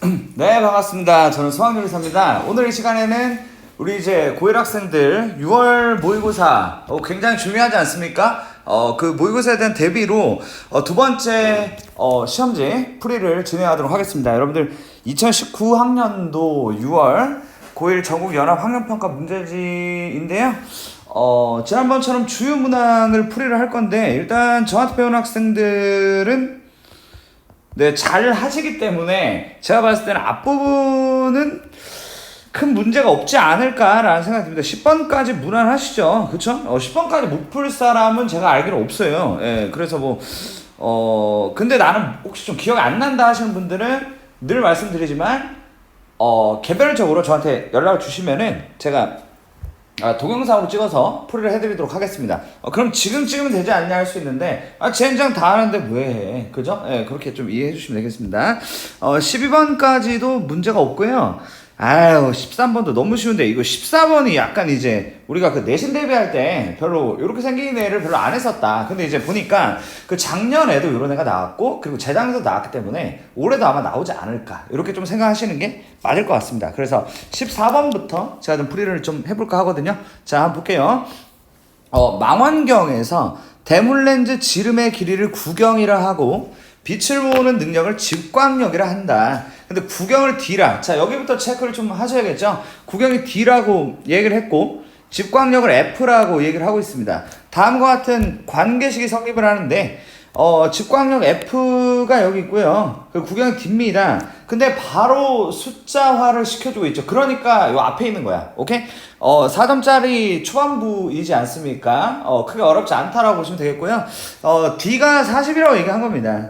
네, 반갑습니다. 저는 수학요리사입니다. 오늘 이 시간에는 우리 이제 고1 학생들 6월 모의고사 굉장히 중요하지 않습니까? 그 모의고사에 대한 대비로 두 번째 시험지 풀이를 진행하도록 하겠습니다. 여러분들 2019 학년도 6월 고1 전국 연합 학년평가 문제지인데요. 지난번처럼 주요 문항을 풀이를 할 건데 일단 저한테 배운 학생들은 네, 잘 하시기 때문에 제가 봤을 때는 앞부분은 큰 문제가 없지 않을까라는 생각이 듭니다. 10번까지 무난하시죠? 그쵸? 10번까지 못 풀 사람은 제가 알기로 없어요. 예, 그래서 근데 나는 혹시 좀 기억이 안 난다 하시는 분들은 늘 말씀드리지만, 개별적으로 저한테 연락을 주시면은 제가 동영상으로 찍어서 풀이를 해드리도록 하겠습니다. 그럼 지금 찍으면 되지 않냐 할 수 있는데, 젠장 다 하는데 왜 해? 그죠? 예, 그렇게 좀 이해해 주시면 되겠습니다. 12번까지도 문제가 없고요. 13번도 너무 쉬운데, 이거 14번이 약간 이제, 우리가 그 내신 대비할 때 별로, 이렇게 생긴 애를 별로 안 했었다. 근데 이제 보니까, 그 작년에도 이런 애가 나왔고, 그리고 재작년에도 나왔기 때문에, 올해도 아마 나오지 않을까. 이렇게 좀 생각하시는 게 맞을 것 같습니다. 그래서 14번부터 제가 좀 풀이를 좀 해볼까 하거든요. 자, 한번 볼게요. 망원경에서 대물렌즈 지름의 길이를 구경이라 하고, 빛을 모으는 능력을 직광력이라 한다. 근데 구경을 D라. 자, 여기부터 체크를 좀 하셔야겠죠? 구경이 D라고 얘기를 했고, 직광력을 F라고 얘기를 하고 있습니다. 다음과 같은 관계식이 성립을 하는데, 직광력 F가 여기 있고요. 그 구경이 D입니다. 근데 바로 숫자화를 시켜주고 있죠. 그러니까 요 앞에 있는 거야. 오케이? 4점짜리 초반부이지 않습니까? 크게 어렵지 않다라고 보시면 되겠고요. D가 40이라고 얘기한 겁니다.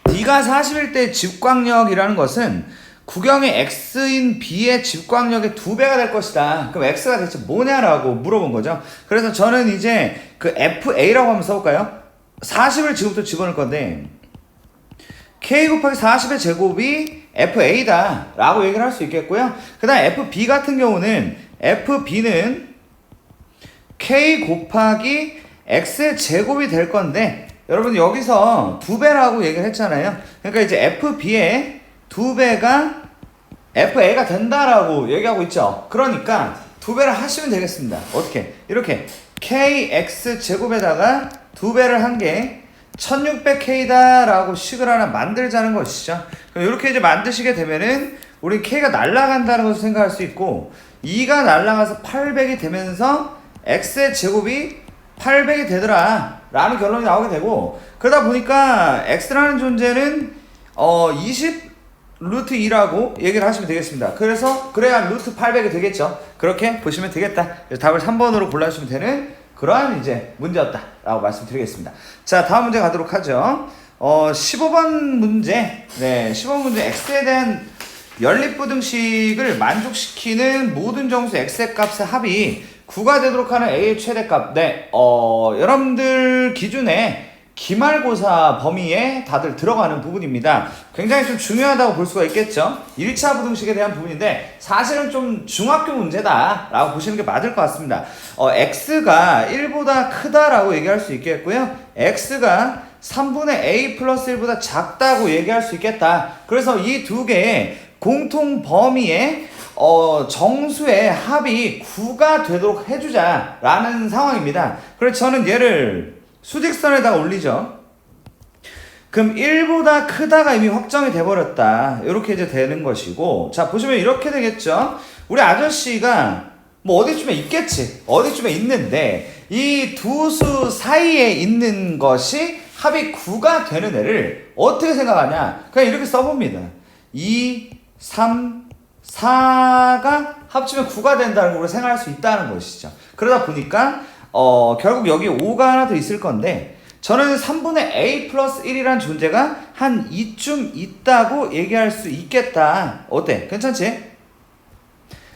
D가 40일 때 직광력이라는 것은 구경의 X인 B의 직광력의 2배가 될 것이다. 그럼 X가 대체 뭐냐라고 물어본 거죠. 그래서 저는 이제 그 FA라고 한번 써볼까요? 40을 지금부터 집어넣을 건데, K 곱하기 40의 제곱이 FA다 라고 얘기를 할 수 있겠고요. 그 다음 FB 같은 경우는 FB는 K 곱하기 X의 제곱이 될 건데, 여러분 여기서 2배라고 얘기를 했잖아요. 그러니까 이제 FB의 2배가 FA가 된다라고 얘기하고 있죠. 그러니까 2배를 하시면 되겠습니다. 어떻게? 이렇게 KX 제곱에다가 2배를 한 게 1600K다 라고 식을 하나 만들자는 것이죠. 이렇게 이제 만드시게 되면은 우리 K가 날아간다는 것을 생각할 수 있고, 2가 날아가서 800이 되면서 X의 제곱이 800이 되더라 라는 결론이 나오게 되고, 그러다 보니까 X라는 존재는 20 루트 2라고 얘기를 하시면 되겠습니다. 그래야 루트 800이 되겠죠. 그렇게 보시면 되겠다. 그래서 답을 3번으로 골라주시면 되는 그러한 이제 문제였다 라고 말씀드리겠습니다. 자, 다음 문제 가도록 하죠. 15번 문제. 네, 15번 문제. X에 대한 연립부등식을 만족시키는 모든 정수 X의 값의 합이 9가 되도록 하는 A의 최대값. 네, 여러분들 기준에 기말고사 범위에 다들 들어가는 부분입니다. 굉장히 좀 중요하다고 볼 수가 있겠죠. 1차 부등식에 대한 부분인데 사실은 좀 중학교 문제다 라고 보시는 게 맞을 것 같습니다. X가 1보다 크다라고 얘기할 수 있겠고요. X가 3분의 A 플러스 1보다 작다고 얘기할 수 있겠다. 그래서 이 두 개의 공통 범위에 정수의 합이 9가 되도록 해주자 라는 상황입니다. 그래서 저는 얘를 수직선에다가 올리죠. 그럼 1보다 크다가 이미 확정이 돼버렸다. 이렇게 이제 되는 것이고, 자, 보시면 이렇게 되겠죠. 우리 아저씨가 뭐 어디쯤에 있겠지. 어디쯤에 있는데, 이 두 수 사이에 있는 것이 합이 9가 되는 애를 어떻게 생각하냐. 그냥 이렇게 써봅니다. 2, 3, 4가 합치면 9가 된다는 걸 생각할 수 있다는 것이죠. 그러다 보니까 결국 여기 5가 하나 더 있을 건데, 저는 3분의 A 플러스 1이란 존재가 한 2쯤 있다고 얘기할 수 있겠다. 어때? 괜찮지?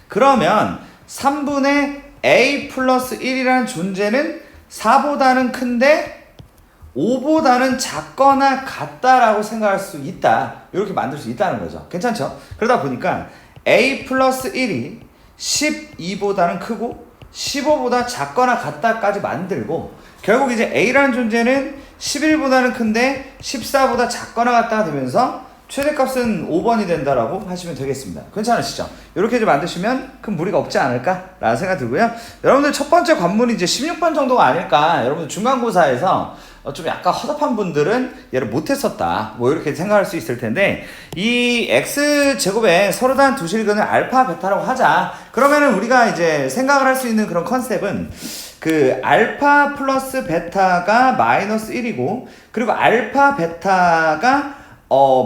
그러면 3분의 A 플러스 1이라는 존재는 4보다는 큰데 5보다는 작거나 같다라고 생각할 수 있다. 이렇게 만들 수 있다는 거죠. 괜찮죠? 그러다 보니까 A 플러스 1이 12보다는 크고 15보다 작거나 같다까지 만들고, 결국 이제 A라는 존재는 11보다는 큰데 14보다 작거나 같다가 되면서 최대값은 5번이 된다라고 하시면 되겠습니다. 괜찮으시죠? 이렇게 좀 만드시면 큰 무리가 없지 않을까라는 생각이 들고요. 여러분들 첫 번째 관문이 이제 16번 정도가 아닐까. 여러분들 중간고사에서 좀 약간 허접한 분들은 얘를 못했었다. 뭐 이렇게 생각할 수 있을 텐데 이 x제곱에 서로 다른 두 실근을 알파, 베타라고 하자. 그러면은 우리가 이제 생각을 할 수 있는 그런 컨셉은 그 알파 플러스 베타가 마이너스 1이고 그리고 알파, 베타가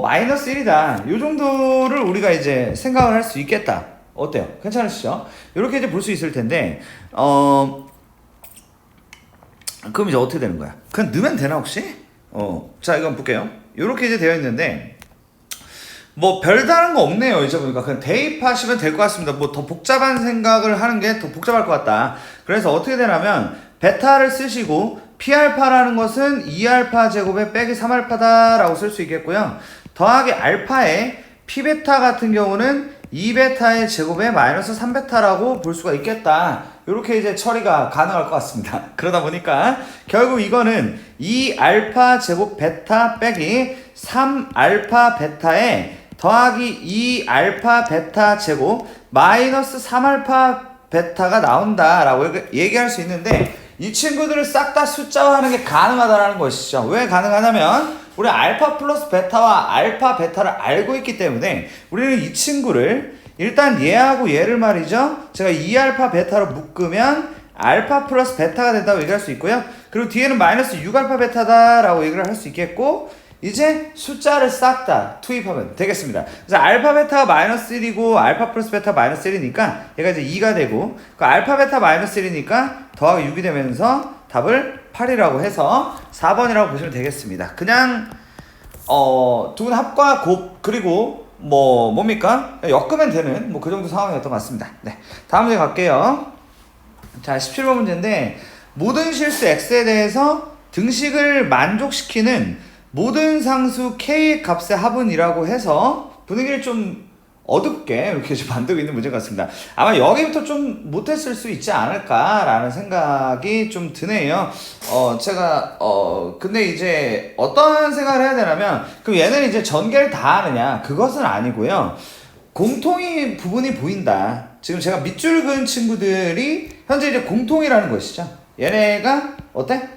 마이너스 1이다. 요 정도를 우리가 이제 생각을 할 수 있겠다. 어때요? 괜찮으시죠? 이렇게 이제 볼 수 있을 텐데, 그럼 이제 어떻게 되는 거야? 그냥 넣으면 되나, 혹시? 자, 이거 한번 볼게요. 이렇게 이제 되어 있는데, 뭐, 별다른 거 없네요. 이제 보니까. 그냥 대입하시면 될 것 같습니다. 뭐, 더 복잡한 생각을 하는 게 더 복잡할 것 같다. 그래서 어떻게 되냐면, 베타를 쓰시고, P알파라는 것은 2알파 제곱에 빼기 3알파다라고 쓸 수 있겠고요. 더하기 알파에 P베타 같은 경우는 2베타의 제곱에 마이너스 3베타라고 볼 수가 있겠다. 이렇게 이제 처리가 가능할 것 같습니다. 그러다 보니까 결국 이거는 2알파 제곱 베타 빼기 3알파 베타에 더하기 2알파 베타 제곱 마이너스 3알파 베타가 나온다라고 얘기할 수 있는데 이 친구들을 싹 다 숫자화하는 게 가능하다는 것이죠. 왜 가능하냐면 우리 알파 플러스 베타와 알파 베타를 알고 있기 때문에 우리는 이 친구를 일단 얘하고 얘를 말이죠. 제가 2알파 베타로 묶으면 알파 플러스 베타가 된다고 얘기할 수 있고요. 그리고 뒤에는 마이너스 6알파 베타다라고 얘기를 할 수 있겠고 이제 숫자를 싹 다 투입하면 되겠습니다. 그래서 알파 베타가 마이너스 1이고 알파 플러스 베타 마이너스 1이니까 얘가 이제 2가 되고 그 알파 베타 마이너스 1이니까 더하기 6이 되면서 답을 8이라고 해서 4번이라고 보시면 되겠습니다. 그냥 두 분 합과 곱 그리고 뭡니까? 엮으면 되는 뭐 그 정도 상황이었던 것 같습니다. 네, 다음 문제 갈게요. 자, 17번 문제인데 모든 실수 x에 대해서 등식을 만족시키는 모든 상수 k의 값의 합은이라고 해서 분위기를 좀 어둡게 이렇게 좀 만들고 있는 문제 같습니다. 아마 여기부터 좀 못했을 수 있지 않을까라는 생각이 좀 드네요. 근데 이제 어떤 생각을 해야 되냐면, 그럼 얘는 이제 전개를 다 하느냐? 그것은 아니고요. 공통이 부분이 보인다. 지금 제가 밑줄 그은 친구들이 현재 이제 공통이라는 것이죠. 얘네가 어때?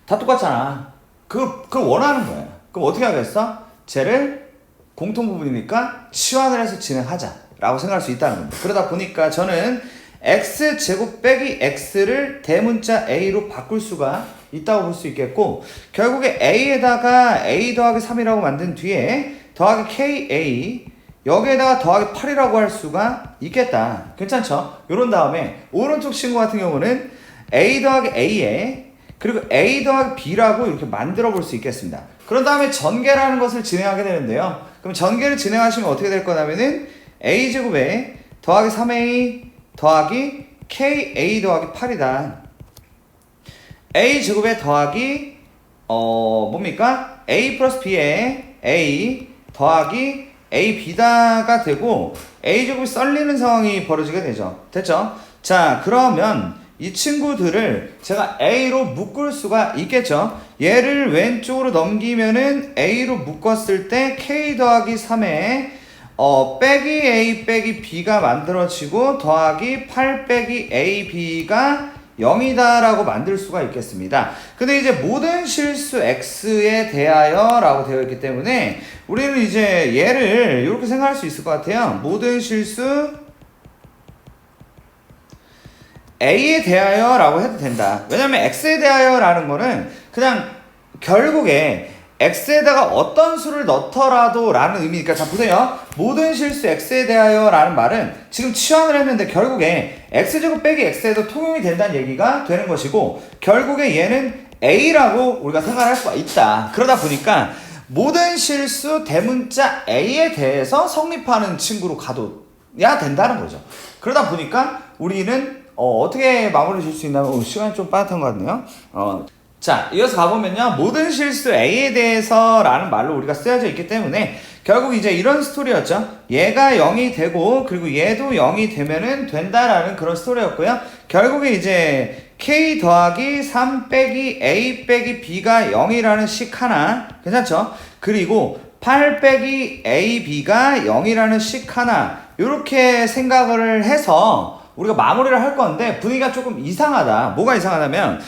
다 똑같잖아. 그걸 원하는 거예요. 그럼 어떻게 하겠어? 쟤를 공통 부분이니까 치환을 해서 진행하자라고 생각할 수 있다는 겁니다. 그러다 보니까 저는 x제곱 빼기 x를 대문자 a로 바꿀 수가 있다고 볼 수 있겠고 결국에 a에다가 a 더하기 3이라고 만든 뒤에 더하기 ka 여기에다가 더하기 8이라고 할 수가 있겠다. 괜찮죠? 요런 다음에 오른쪽 친구 같은 경우는 a 더하기 a에 그리고 a 더하기 b라고 이렇게 만들어 볼 수 있겠습니다. 그런 다음에 전개라는 것을 진행하게 되는데요. 그럼 전개를 진행하시면 어떻게 될 거냐면은 a제곱에 더하기 3a 더하기 ka 더하기 8이다. a제곱에 더하기 뭡니까? a 플러스 b에 a 더하기 a b다가 되고 a제곱이 썰리는 상황이 벌어지게 되죠. 됐죠? 자, 그러면 이 친구들을 제가 A로 묶을 수가 있겠죠. 얘를 왼쪽으로 넘기면은 A로 묶었을 때 K 더하기 3에 빼기 A 빼기 B가 만들어지고 더하기 8 빼기 A B가 0이다 라고 만들 수가 있겠습니다. 근데 이제 모든 실수 X에 대하여 라고 되어 있기 때문에 우리는 이제 얘를 이렇게 생각할 수 있을 것 같아요. 모든 실수 A에 대하여 라고 해도 된다. 왜냐면 X에 대하여 라는 거는 그냥 결국에 X에다가 어떤 수를 넣더라도 라는 의미니까 자 보세요. 모든 실수 X에 대하여 라는 말은 지금 치환을 했는데 결국에 X제곱 빼기 X에도 통용이 된다는 얘기가 되는 것이고 결국에 얘는 A라고 우리가 생각할 수가 있다. 그러다 보니까 모든 실수 대문자 A에 대해서 성립하는 친구로 가둬야 된다는 거죠. 그러다 보니까 우리는 어떻게 마무리 줄 수 있나면 시간이 좀 빠듯한 것 같네요. 자, 이어서 가보면요. 모든 실수 A에 대해서 라는 말로 우리가 쓰여져 있기 때문에 결국 이제 이런 스토리였죠. 얘가 0이 되고 그리고 얘도 0이 되면은 된다라는 그런 스토리였고요. 결국에 이제 K 더하기 3 빼기 A 빼기 B가 0이라는 식 하나. 괜찮죠? 그리고 8 빼기 AB가 0이라는 식 하나. 이렇게 생각을 해서 우리가 마무리를 할 건데 분위기가 조금 이상하다. 뭐가 이상하다면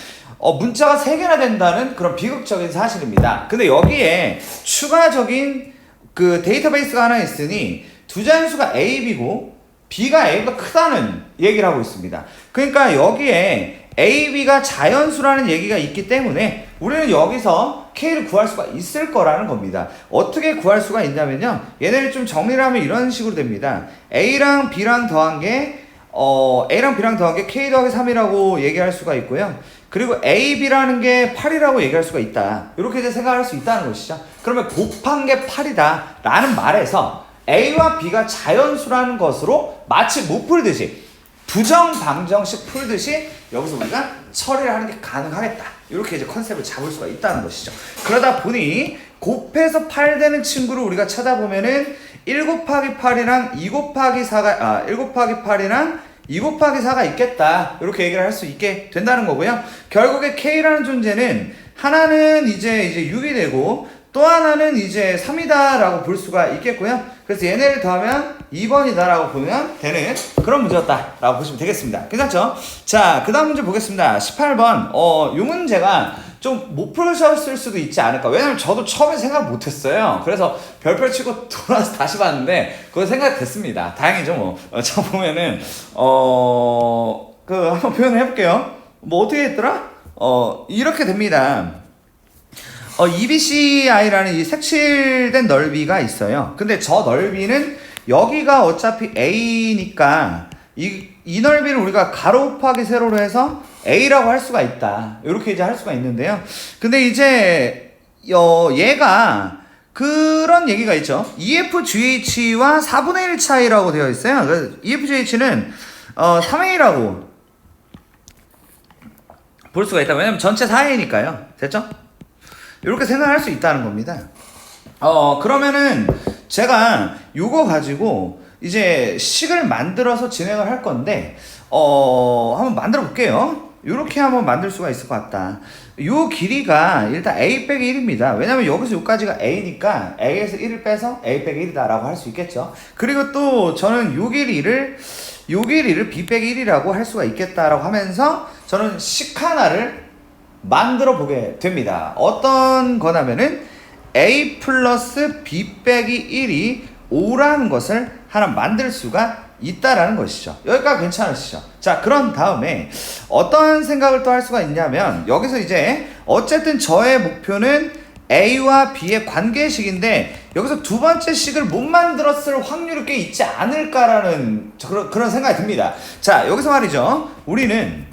문자가 3개나 된다는 그런 비극적인 사실입니다. 근데 여기에 추가적인 그 데이터베이스가 하나 있으니 두 자연수가 A, B고 B가 A보다 크다는 얘기를 하고 있습니다. 그러니까 여기에 A, B가 자연수라는 얘기가 있기 때문에 우리는 여기서 K를 구할 수가 있을 거라는 겁니다. 어떻게 구할 수가 있냐면요. 얘네를 좀 정리를 하면 이런 식으로 됩니다. A랑 B랑 더한 게 K 더하기 3이라고 얘기할 수가 있고요. 그리고 A, B라는 게 8이라고 얘기할 수가 있다. 이렇게 이제 생각할 수 있다는 것이죠. 그러면 곱한 게 8이다 라는 말에서 A와 B가 자연수라는 것으로 마치 못 풀듯이 부정 방정식 풀듯이 여기서 우리가 처리를 하는 게 가능하겠다. 이렇게 이제 컨셉을 잡을 수가 있다는 것이죠. 그러다 보니 곱해서 8 되는 친구를 우리가 찾아보면은 1 곱하기 8이랑 2 곱하기 4가 1 곱하기 8이랑 2 곱하기 4가 있겠다. 이렇게 얘기를 할 수 있게 된다는 거고요. 결국에 K라는 존재는 하나는 이제 6이 되고 또 하나는 이제 3이다 라고 볼 수가 있겠고요. 그래서 얘네를 더하면 2번이다 라고 보면 되는 그런 문제였다 라고 보시면 되겠습니다. 괜찮죠? 자, 그 다음 문제 보겠습니다. 18번. 이 문제가 좀 못 풀으셨을 수도 있지 않을까. 왜냐면 저도 처음에 생각 못 했어요. 그래서 별표 치고 돌아서 다시 봤는데 그거 생각됐습니다. 다행이죠 뭐. 저 보면은 한번 표현을 해볼게요. 뭐 어떻게 했더라? 이렇게 됩니다. EBCI라는 이 색칠된 넓이가 있어요. 근데 저 넓이는 여기가 어차피 A니까 이 넓이를 우리가 가로 곱하기 세로로 해서 A라고 할 수가 있다. 이렇게 이제 할 수가 있는데요. 근데 이제 얘가 그런 얘기가 있죠. EFGH와 4분의 1 차이라고 되어 있어요. 그래서 EFGH는 3A라고 볼 수가 있다. 왜냐면 전체 4A니까요. 됐죠? 이렇게 생각할 수 있다는 겁니다. 그러면은 제가 요거 가지고 이제 식을 만들어서 진행을 할 건데 한번 만들어 볼게요. 이렇게 한번 만들 수가 있을 것 같다. 요 길이가 일단 A 빼기 1입니다. 왜냐면 여기서 여기까지가 A니까 A에서 1을 빼서 A 빼기 1이다 라고 할 수 있겠죠. 그리고 또 저는 요 길이를 B 빼기 1이라고 할 수가 있겠다라고 하면서 저는 식 하나를 만들어 보게 됩니다. 어떤 거냐면은 A 플러스 B 빼기 1이 5라는 것을 하나 만들 수가 있다라는 것이죠. 여기까지 괜찮으시죠? 자, 그런 다음에 어떤 생각을 또 할 수가 있냐면 여기서 이제 어쨌든 저의 목표는 A와 B의 관계식인데 여기서 두 번째 식을 못 만들었을 확률이 꽤 있지 않을까라는 그런 생각이 듭니다. 자, 여기서 말이죠. 우리는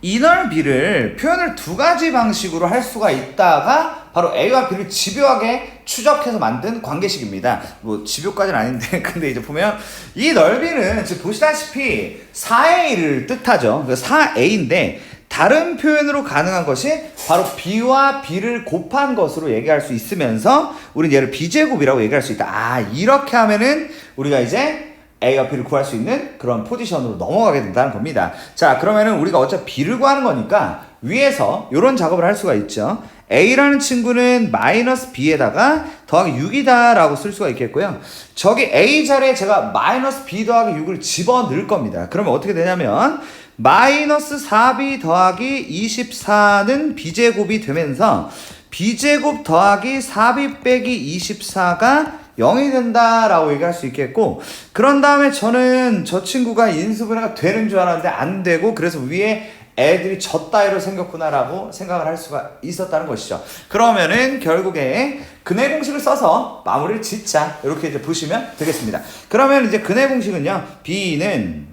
이 넓이를 표현을 두 가지 방식으로 할 수가 있다가 바로 A와 B를 집요하게 추적해서 만든 관계식입니다. 뭐 집요까지는 아닌데 근데 이제 보면 이 넓이는 지금 보시다시피 4A를 뜻하죠. 4A인데 다른 표현으로 가능한 것이 바로 B와 B를 곱한 것으로 얘기할 수 있으면서 우리는 얘를 B제곱이라고 얘기할 수 있다. 이렇게 하면은 우리가 이제 A와 B를 구할 수 있는 그런 포지션으로 넘어가게 된다는 겁니다. 자, 그러면은 우리가 어차피 B를 구하는 거니까 위에서 이런 작업을 할 수가 있죠. A라는 친구는 마이너스 B에다가 더하기 6이다 라고 쓸 수가 있겠고요. 저기 A 자리에 제가 마이너스 B 더하기 6을 집어넣을 겁니다. 그러면 어떻게 되냐면 마이너스 4B 더하기 24는 B제곱이 되면서 B제곱 더하기 4B 빼기 24가 0이 된다라고 얘기할 수 있겠고, 그런 다음에 저는 저 친구가 인수분해가 되는 줄 알았는데 안 되고 그래서 위에 애들이 저 따위로 생겼구나라고 생각을 할 수가 있었다는 것이죠. 그러면은 결국에 근해 공식을 써서 마무리를 짓자, 이렇게 이제 보시면 되겠습니다. 그러면 이제 근해 공식은요, B는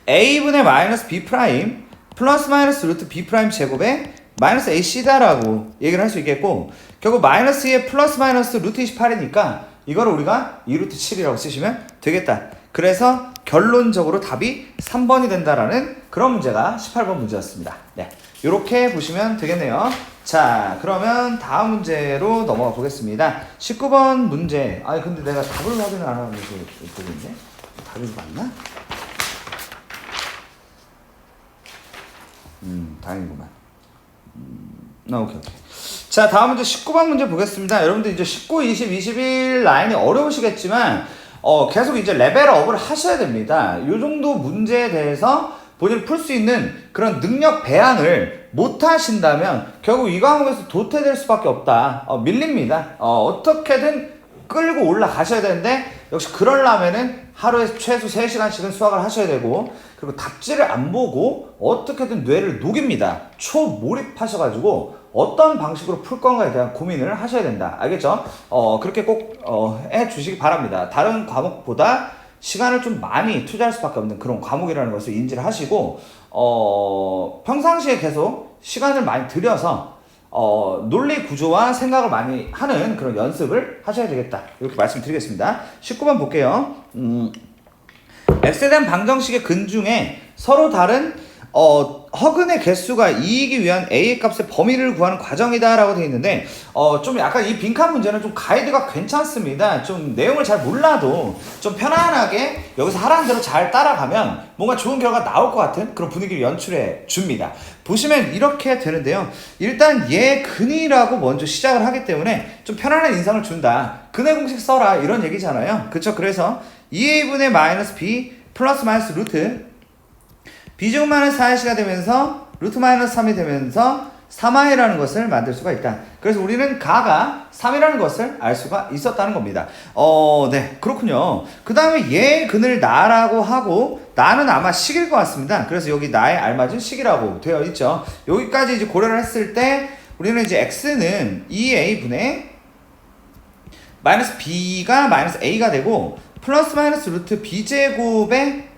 A분의 마이너스 B 프라임 플러스 마이너스 루트 B 프라임 제곱에 마이너스 AC다라고 얘기를 할 수 있겠고, 결국 마이너스 2에 플러스 마이너스 루트 28이니까 이거를 우리가 2루트 7이라고 쓰시면 되겠다. 그래서 결론적으로 답이 3번이 된다라는 그런 문제가 18번 문제였습니다. 네, 이렇게 보시면 되겠네요. 자, 그러면 다음 문제로 넘어가 보겠습니다. 19번 문제. 아니 근데 내가 답을 확인을 안 하면서 보고 있네. 답이 맞나? 다행이구만. 오케이. 자, 다음 문제 19번 문제 보겠습니다. 여러분들 이제 19, 20, 21 라인이 어려우시겠지만, 계속 이제 레벨업을 하셔야 됩니다. 요 정도 문제에 대해서 본인이 풀 수 있는 그런 능력 배양을 못 하신다면, 결국 이 과목에서 도태될 수밖에 없다. 밀립니다. 어떻게든 끌고 올라가셔야 되는데, 역시 그러려면은 하루에 최소 3시간씩은 수학을 하셔야 되고, 그리고 답지를 안 보고 어떻게든 뇌를 녹입니다. 초몰입하셔가지고 어떤 방식으로 풀 건가에 대한 고민을 하셔야 된다. 알겠죠? 그렇게 꼭 해주시기 바랍니다. 다른 과목보다 시간을 좀 많이 투자할 수밖에 없는 그런 과목이라는 것을 인지를 하시고, 평상시에 계속 시간을 많이 들여서 논리 구조와 생각을 많이 하는 그런 연습을 하셔야 되겠다. 이렇게 말씀드리겠습니다. 19번 볼게요. x에 대한 방정식의 근 중에 서로 다른 허근의 개수가 2이기 위한 a의 값의 범위를 구하는 과정이다 라고 되어 있는데, 좀 약간 이 빈칸 문제는 좀 가이드가 괜찮습니다. 좀 내용을 잘 몰라도 좀 편안하게 여기서 하라는 대로 잘 따라가면 뭔가 좋은 결과가 나올 것 같은 그런 분위기를 연출해 줍니다. 보시면 이렇게 되는데요. 일단 얘 근이라고 먼저 시작을 하기 때문에 좀 편안한 인상을 준다. 근의 공식 써라 이런 얘기잖아요. 그쵸? 그래서 2a분의 마이너스 b 플러스 마이너스 루트 b제곱 마이너스 4ac가 되면서 루트 마이너스 3이 되면서 3i라는 것을 만들 수가 있다. 그래서 우리는 가가 3이라는 것을 알 수가 있었다는 겁니다. 네, 그렇군요. 그 다음에 얘 근을 나라고 하고, 나는 아마 식일 것 같습니다. 그래서 여기 나에 알맞은 식이라고 되어 있죠. 여기까지 이제 고려를 했을 때 우리는 이제 x는 2a분의 마이너스 b가 마이너스 a가 되고, 플러스 마이너스 루트 b제곱에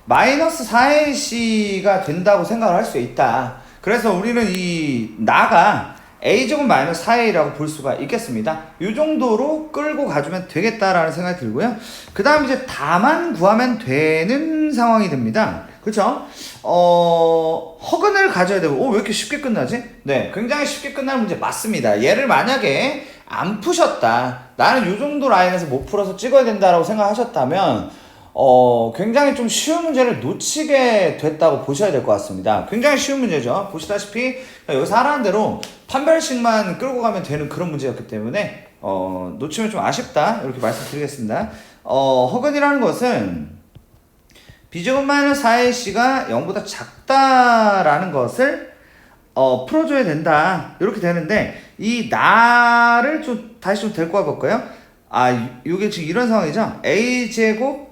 마이너스 4ac가 된다고 생각을 할 수 있다. 그래서 우리는 이 나가 a제곱 마이너스 4a라고 볼 수가 있겠습니다. 이 정도로 끌고 가주면 되겠다라는 생각이 들고요. 그 다음 이제 다만 구하면 되는 상황이 됩니다. 그쵸? 허근을 가져야 되고, 왜 이렇게 쉽게 끝나지? 네, 굉장히 쉽게 끝나는 문제 맞습니다. 얘를 만약에 안 푸셨다, 나는 이 정도 라인에서 못 풀어서 찍어야 된다라고 생각하셨다면, 굉장히 좀 쉬운 문제를 놓치게 됐다고 보셔야 될 것 같습니다. 굉장히 쉬운 문제죠. 보시다시피 여기서 하라는 대로 판별식만 끌고 가면 되는 그런 문제였기 때문에 놓치면 좀 아쉽다 이렇게 말씀드리겠습니다. 허근이라는 것은 b제곱 마이너스 4ac가 0보다 작다라는 것을 풀어줘야 된다 이렇게 되는데, 이 나를 좀 다시 좀 데리고 와볼까요? 이게 지금 이런 상황이죠. a제곱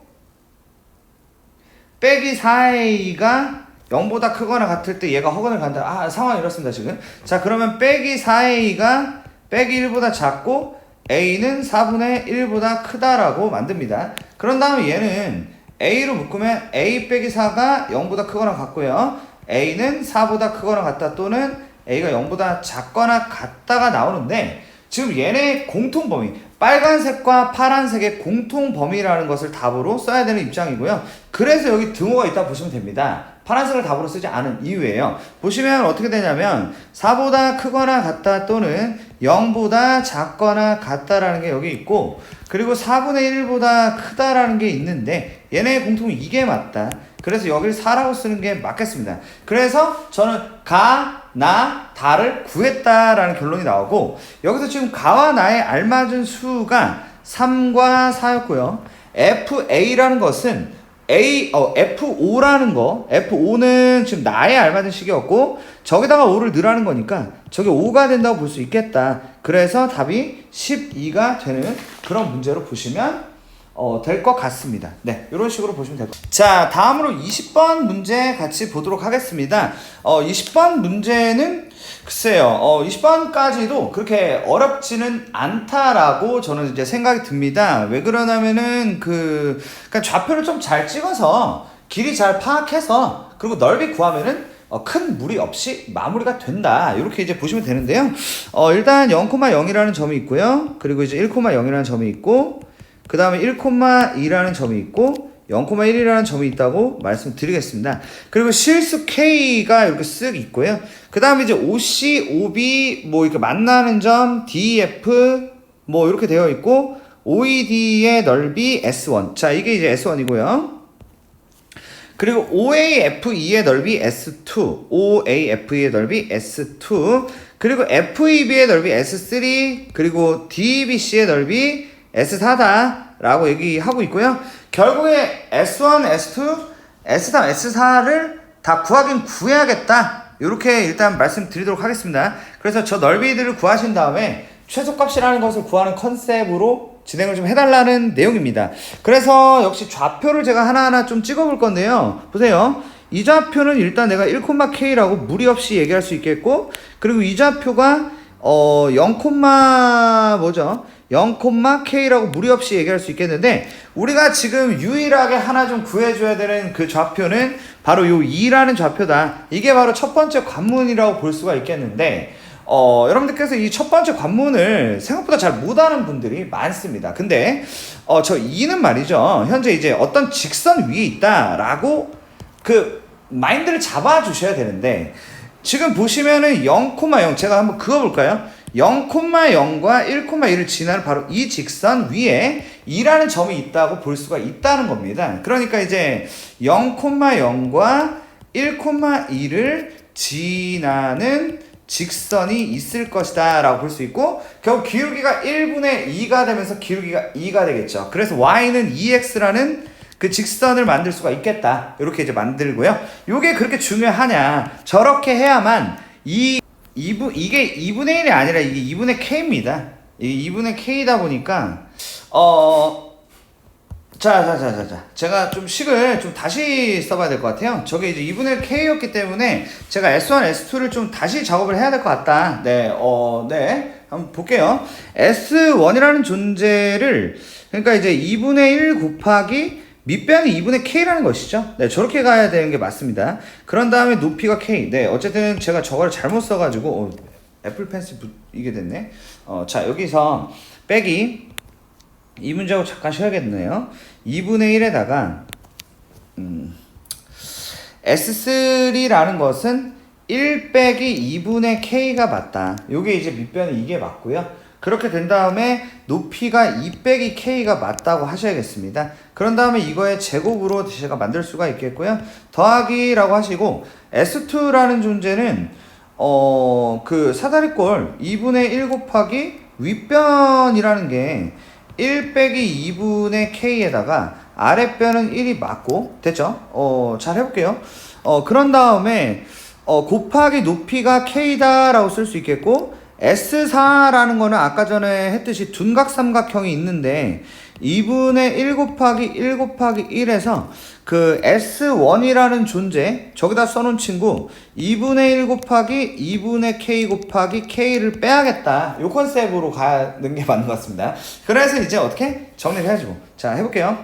빼기 4a가 0보다 크거나 같을 때 얘가 허근을 간다. 상황이 이렇습니다 지금. 자, 그러면 빼기 4a가 빼기 1보다 작고 a는 4분의 1보다 크다라고 만듭니다. 그런 다음에 얘는 a로 묶으면 a 빼기 4가 0보다 크거나 같고요, a는 4보다 크거나 같다 또는 a가 0보다 작거나 같다가 나오는데, 지금 얘네 공통범위, 빨간색과 파란색의 공통범위라는 것을 답으로 써야 되는 입장이고요. 그래서 여기 등호가 있다 보시면 됩니다. 파란색을 답으로 쓰지 않은 이유예요. 보시면 어떻게 되냐면 4보다 크거나 같다 또는 0보다 작거나 같다라는 게 여기 있고, 그리고 4분의 1보다 크다라는 게 있는데 얘네의 공통이 이게 맞다. 그래서 여기를 4라고 쓰는 게 맞겠습니다. 그래서 저는 가, 나, 다를 구했다라는 결론이 나오고, 여기서 지금 가와 나에 알맞은 수가 3과 4였고요. FA라는 것은 F5라는 거, F5는 지금 나에 알맞은 식이었고, 저기다가 5를 넣으라는 거니까 저게 5가 된다고 볼 수 있겠다. 그래서 답이 12가 되는 그런 문제로 보시면 될 것 같습니다. 네, 이런 식으로 보시면 될 것 같습니다. 자, 다음으로 20번 문제 같이 보도록 하겠습니다. 20번 문제는 글쎄요, 20번까지도 그렇게 어렵지는 않다라고 저는 이제 생각이 듭니다. 왜 그러냐면은 그러니까 좌표를 좀 잘 찍어서 길이 잘 파악해서 그리고 넓이 구하면은 큰 무리 없이 마무리가 된다. 이렇게 이제 보시면 되는데요. 일단 0,0이라는 점이 있고요. 그리고 이제 1,0이라는 점이 있고, 그 다음에 1,2라는 점이 있고 0,1이라는 점이 있다고 말씀드리겠습니다. 그리고 실수 K가 이렇게 쓱 있고요. 그 다음에 이제 OC, OB 뭐 이렇게 만나는 점 DF 뭐 이렇게 되어 있고, OED의 넓이 S1. 자, 이게 이제 S1이고요. 그리고 OAFE의 넓이 S2, OAFE의 넓이 S2, 그리고 FEB의 넓이 S3, 그리고 DBC의 넓이 S4다 라고 얘기하고 있고요. 결국에 S1, S2, S3, S4를 다 구하긴 구해야겠다. 이렇게 일단 말씀드리도록 하겠습니다. 그래서 저 넓이들을 구하신 다음에 최소값이라는 것을 구하는 컨셉으로 진행을 좀 해달라는 내용입니다. 그래서 역시 좌표를 제가 하나하나 좀 찍어볼 건데요. 보세요. 이 좌표는 일단 내가 1,K라고 무리 없이 얘기할 수 있겠고, 그리고 이 좌표가 0, 뭐죠? 0,K라고 무리 없이 얘기할 수 있겠는데, 우리가 지금 유일하게 하나 좀 구해줘야 되는 그 좌표는 바로 요 2라는 좌표다. 이게 바로 첫 번째 관문이라고 볼 수가 있겠는데, 여러분들께서 이 첫 번째 관문을 생각보다 잘 못하는 분들이 많습니다. 근데 저 2는 말이죠, 현재 이제 어떤 직선 위에 있다라고 그 마인드를 잡아 주셔야 되는데, 지금 보시면은 0,0 제가 한번 그어볼까요? 0,0과 1,2를 지나는 바로 이 직선 위에 2라는 점이 있다고 볼 수가 있다는 겁니다. 그러니까 이제 0,0과 1,2를 지나는 직선이 있을 것이다 라고 볼 수 있고, 결국 기울기가 1분의 2가 되면서 기울기가 2가 되겠죠. 그래서 y는 2x라는 그 직선을 만들 수가 있겠다. 이렇게 이제 만들고요. 요게 그렇게 중요하냐? 저렇게 해야만 이게 2분의 1이 아니라 이게 2분의 k입니다. 이게 2분의 k다 보니까 자. 제가 좀 식을 좀 다시 써봐야 될 것 같아요. 저게 이제 2분의 k였기 때문에 제가 S1, S2를 좀 다시 작업을 해야 될 것 같다. 네, 한번 볼게요. S1이라는 존재를, 그러니까 이제 2분의 1 곱하기 밑변이 2분의 k라는 것이죠. 네, 저렇게 가야 되는 게 맞습니다. 그런 다음에 높이가 k. 네, 어쨌든 제가 저거를 잘못 써가지고, 애플 펜슬 이게 됐네. 자, 여기서 빼기, 이 문제하고 잠깐 쉬어야겠네요. 2분의 1에다가 S3라는 것은 1 빼기 2분의 K가 맞다. 요게 이제 밑변이 이게 맞고요. 그렇게 된 다음에 높이가 2 빼기 K가 맞다고 하셔야겠습니다. 그런 다음에 이거의 제곱으로 제가 만들 수가 있겠고요. 더하기라고 하시고, S2라는 존재는 그 사다리꼴 2분의 1 곱하기 윗변이라는 게 1 빼기 2분의 K에다가 아랫변은 1이 맞고, 됐죠? 잘 해볼게요. 그런 다음에 곱하기 높이가 K다 라고 쓸 수 있겠고, S4라는 거는 아까 전에 했듯이 둔각삼각형이 있는데 2분의 1 곱하기 1 곱하기 1에서 그 S1이라는 존재, 저기다 써놓은 친구 2분의 1 곱하기 2분의 K 곱하기 K를 빼야겠다. 요 컨셉으로 가는 게 맞는 것 같습니다. 그래서 이제 어떻게 정리를 해야죠. 자, 해볼게요.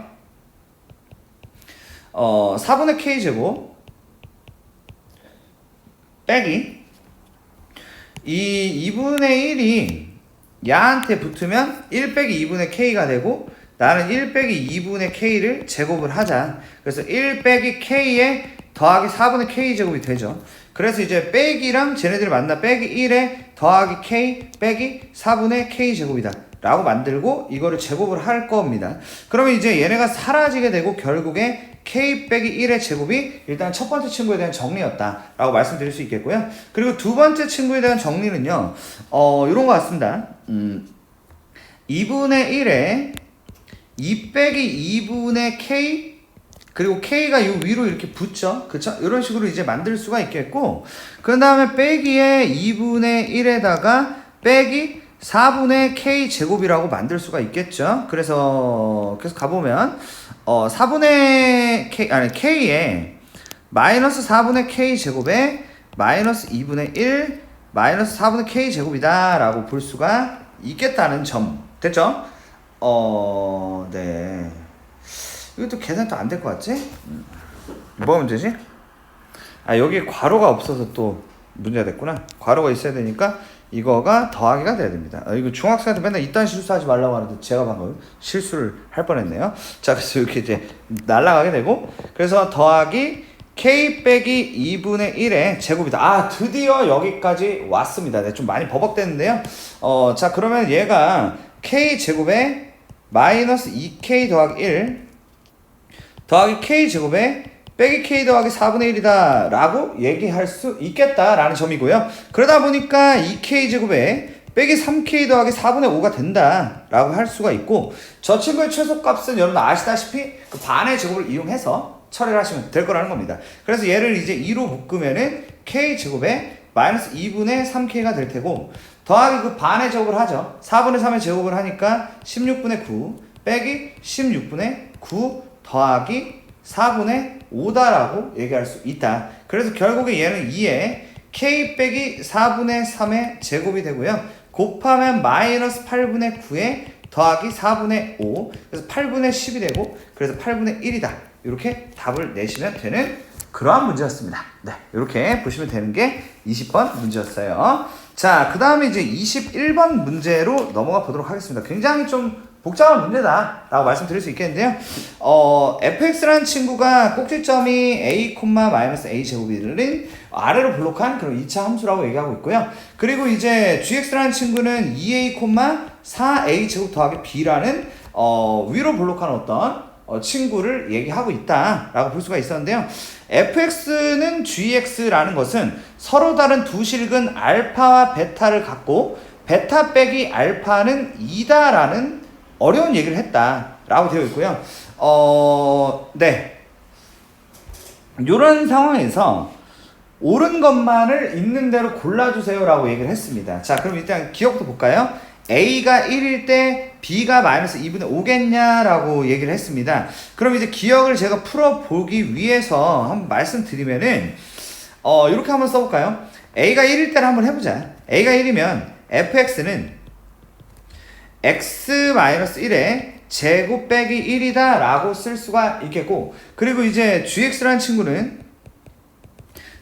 4분의 K 제곱 빼기 이 2분의 1이 야한테 붙으면 1 빼기 2분의 K가 되고, 나는 1 빼기 2분의 K를 제곱을 하자. 그래서 1 빼기 K에 더하기 4분의 K 제곱이 되죠. 그래서 이제 빼기랑 쟤네들이 만나 빼기 1에 더하기 K 빼기 4분의 K 제곱이다 라고 만들고 이거를 제곱을 할 겁니다. 그러면 이제 얘네가 사라지게 되고 결국에 K 빼기 1의 제곱이 일단 첫 번째 친구에 대한 정리였다 라고 말씀드릴 수 있겠고요. 그리고 두 번째 친구에 대한 정리는요, 이런 것 같습니다. 2분의 1에 2 빼기 2분의 K, 그리고 K가 요 위로 이렇게 붙죠. 그쵸? 이런 식으로 이제 만들 수가 있겠고, 그 다음에 빼기에 2분의 1에다가 빼기 4분의 K 제곱이라고 만들 수가 있겠죠. 그래서 계속 가보면 4분의 K, 아니 K에 마이너스 4분의 K 제곱에 마이너스 2분의 1 마이너스 4분의 K 제곱이다 라고 볼 수가 있겠다는 점. 됐죠? 네. 이것도 계산 또 안 될 것 같지? 뭐가 문제지? 아, 여기 괄호가 없어서 또 문제가 됐구나. 괄호가 있어야 되니까 이거가 더하기가 돼야 됩니다. 이거 중학생한테 맨날 이딴 실수하지 말라고 하는데 제가 방금 실수를 할 뻔했네요. 자, 그래서 이렇게 이제 날아가게 되고, 그래서 더하기 K 빼기 2분의 1의 제곱이다. 아, 드디어 여기까지 왔습니다. 네, 좀 많이 버벅댔는데요. 자, 그러면 얘가 K 제곱에 마이너스 2K 더하기 1 더하기 K 제곱에 빼기 k 더하기 4분의 1이다 라고 얘기할 수 있겠다라는 점이고요. 그러다 보니까 2k제곱에 빼기 3k 더하기 4분의 5가 된다 라고 할 수가 있고, 저 친구의 최소값은 여러분 아시다시피 그 반의 제곱을 이용해서 처리를 하시면 될 거라는 겁니다. 그래서 얘를 이제 2로 묶으면은 k제곱에 마이너스 2분의 3k가 될 테고, 더하기 그 반의 제곱을 하죠. 4분의 3의 제곱을 하니까 16분의 9 빼기 16분의 9 더하기 4분의 5다라고 얘기할 수 있다. 그래서 결국에 얘는 2에 k 빼기 4분의 3의 제곱이 되고요. 곱하면 마이너스 8분의 9에 더하기 4분의 5, 그래서 8분의 10이 되고, 그래서 8분의 1이다. 이렇게 답을 내시면 되는 그러한 문제였습니다. 네, 이렇게 보시면 되는 게 20번 문제였어요. 자, 그 다음에 이제 21번 문제로 넘어가 보도록 하겠습니다. 굉장히 좀 복잡한 문제다 라고 말씀드릴 수 있겠는데요. fx라는 친구가 꼭지점이 a, 마이너스 a 제곱이를 아래로 블록한 그런 2차 함수라고 얘기하고 있고요. 그리고 이제 gx라는 친구는 2a, 4a 제곱 더하기 b라는 위로 블록한 어떤 친구를 얘기하고 있다라고 볼 수가 있었는데요. fx는 gx라는 것은 서로 다른 두 실근 알파와 베타를 갖고 베타 빼기 알파는 2다라는 어려운 얘기를 했다라고 되어 있고요. 네. 이런 상황에서 옳은 것만을 있는 대로 골라주세요라고 얘기를 했습니다. 자, 그럼 일단 기억부터 볼까요? A가 1일 때 B가 마이너스 2분의 5겠냐라고 얘기를 했습니다. 그럼 이제 기억을 제가 풀어보기 위해서 한번 말씀드리면은 이렇게 한번 써볼까요? A가 1일 때를 한번 해보자. A가 1이면 fx는 x-1에 제곱 빼기 1이다 라고 쓸 수가 있겠고, 그리고 이제 gx라는 친구는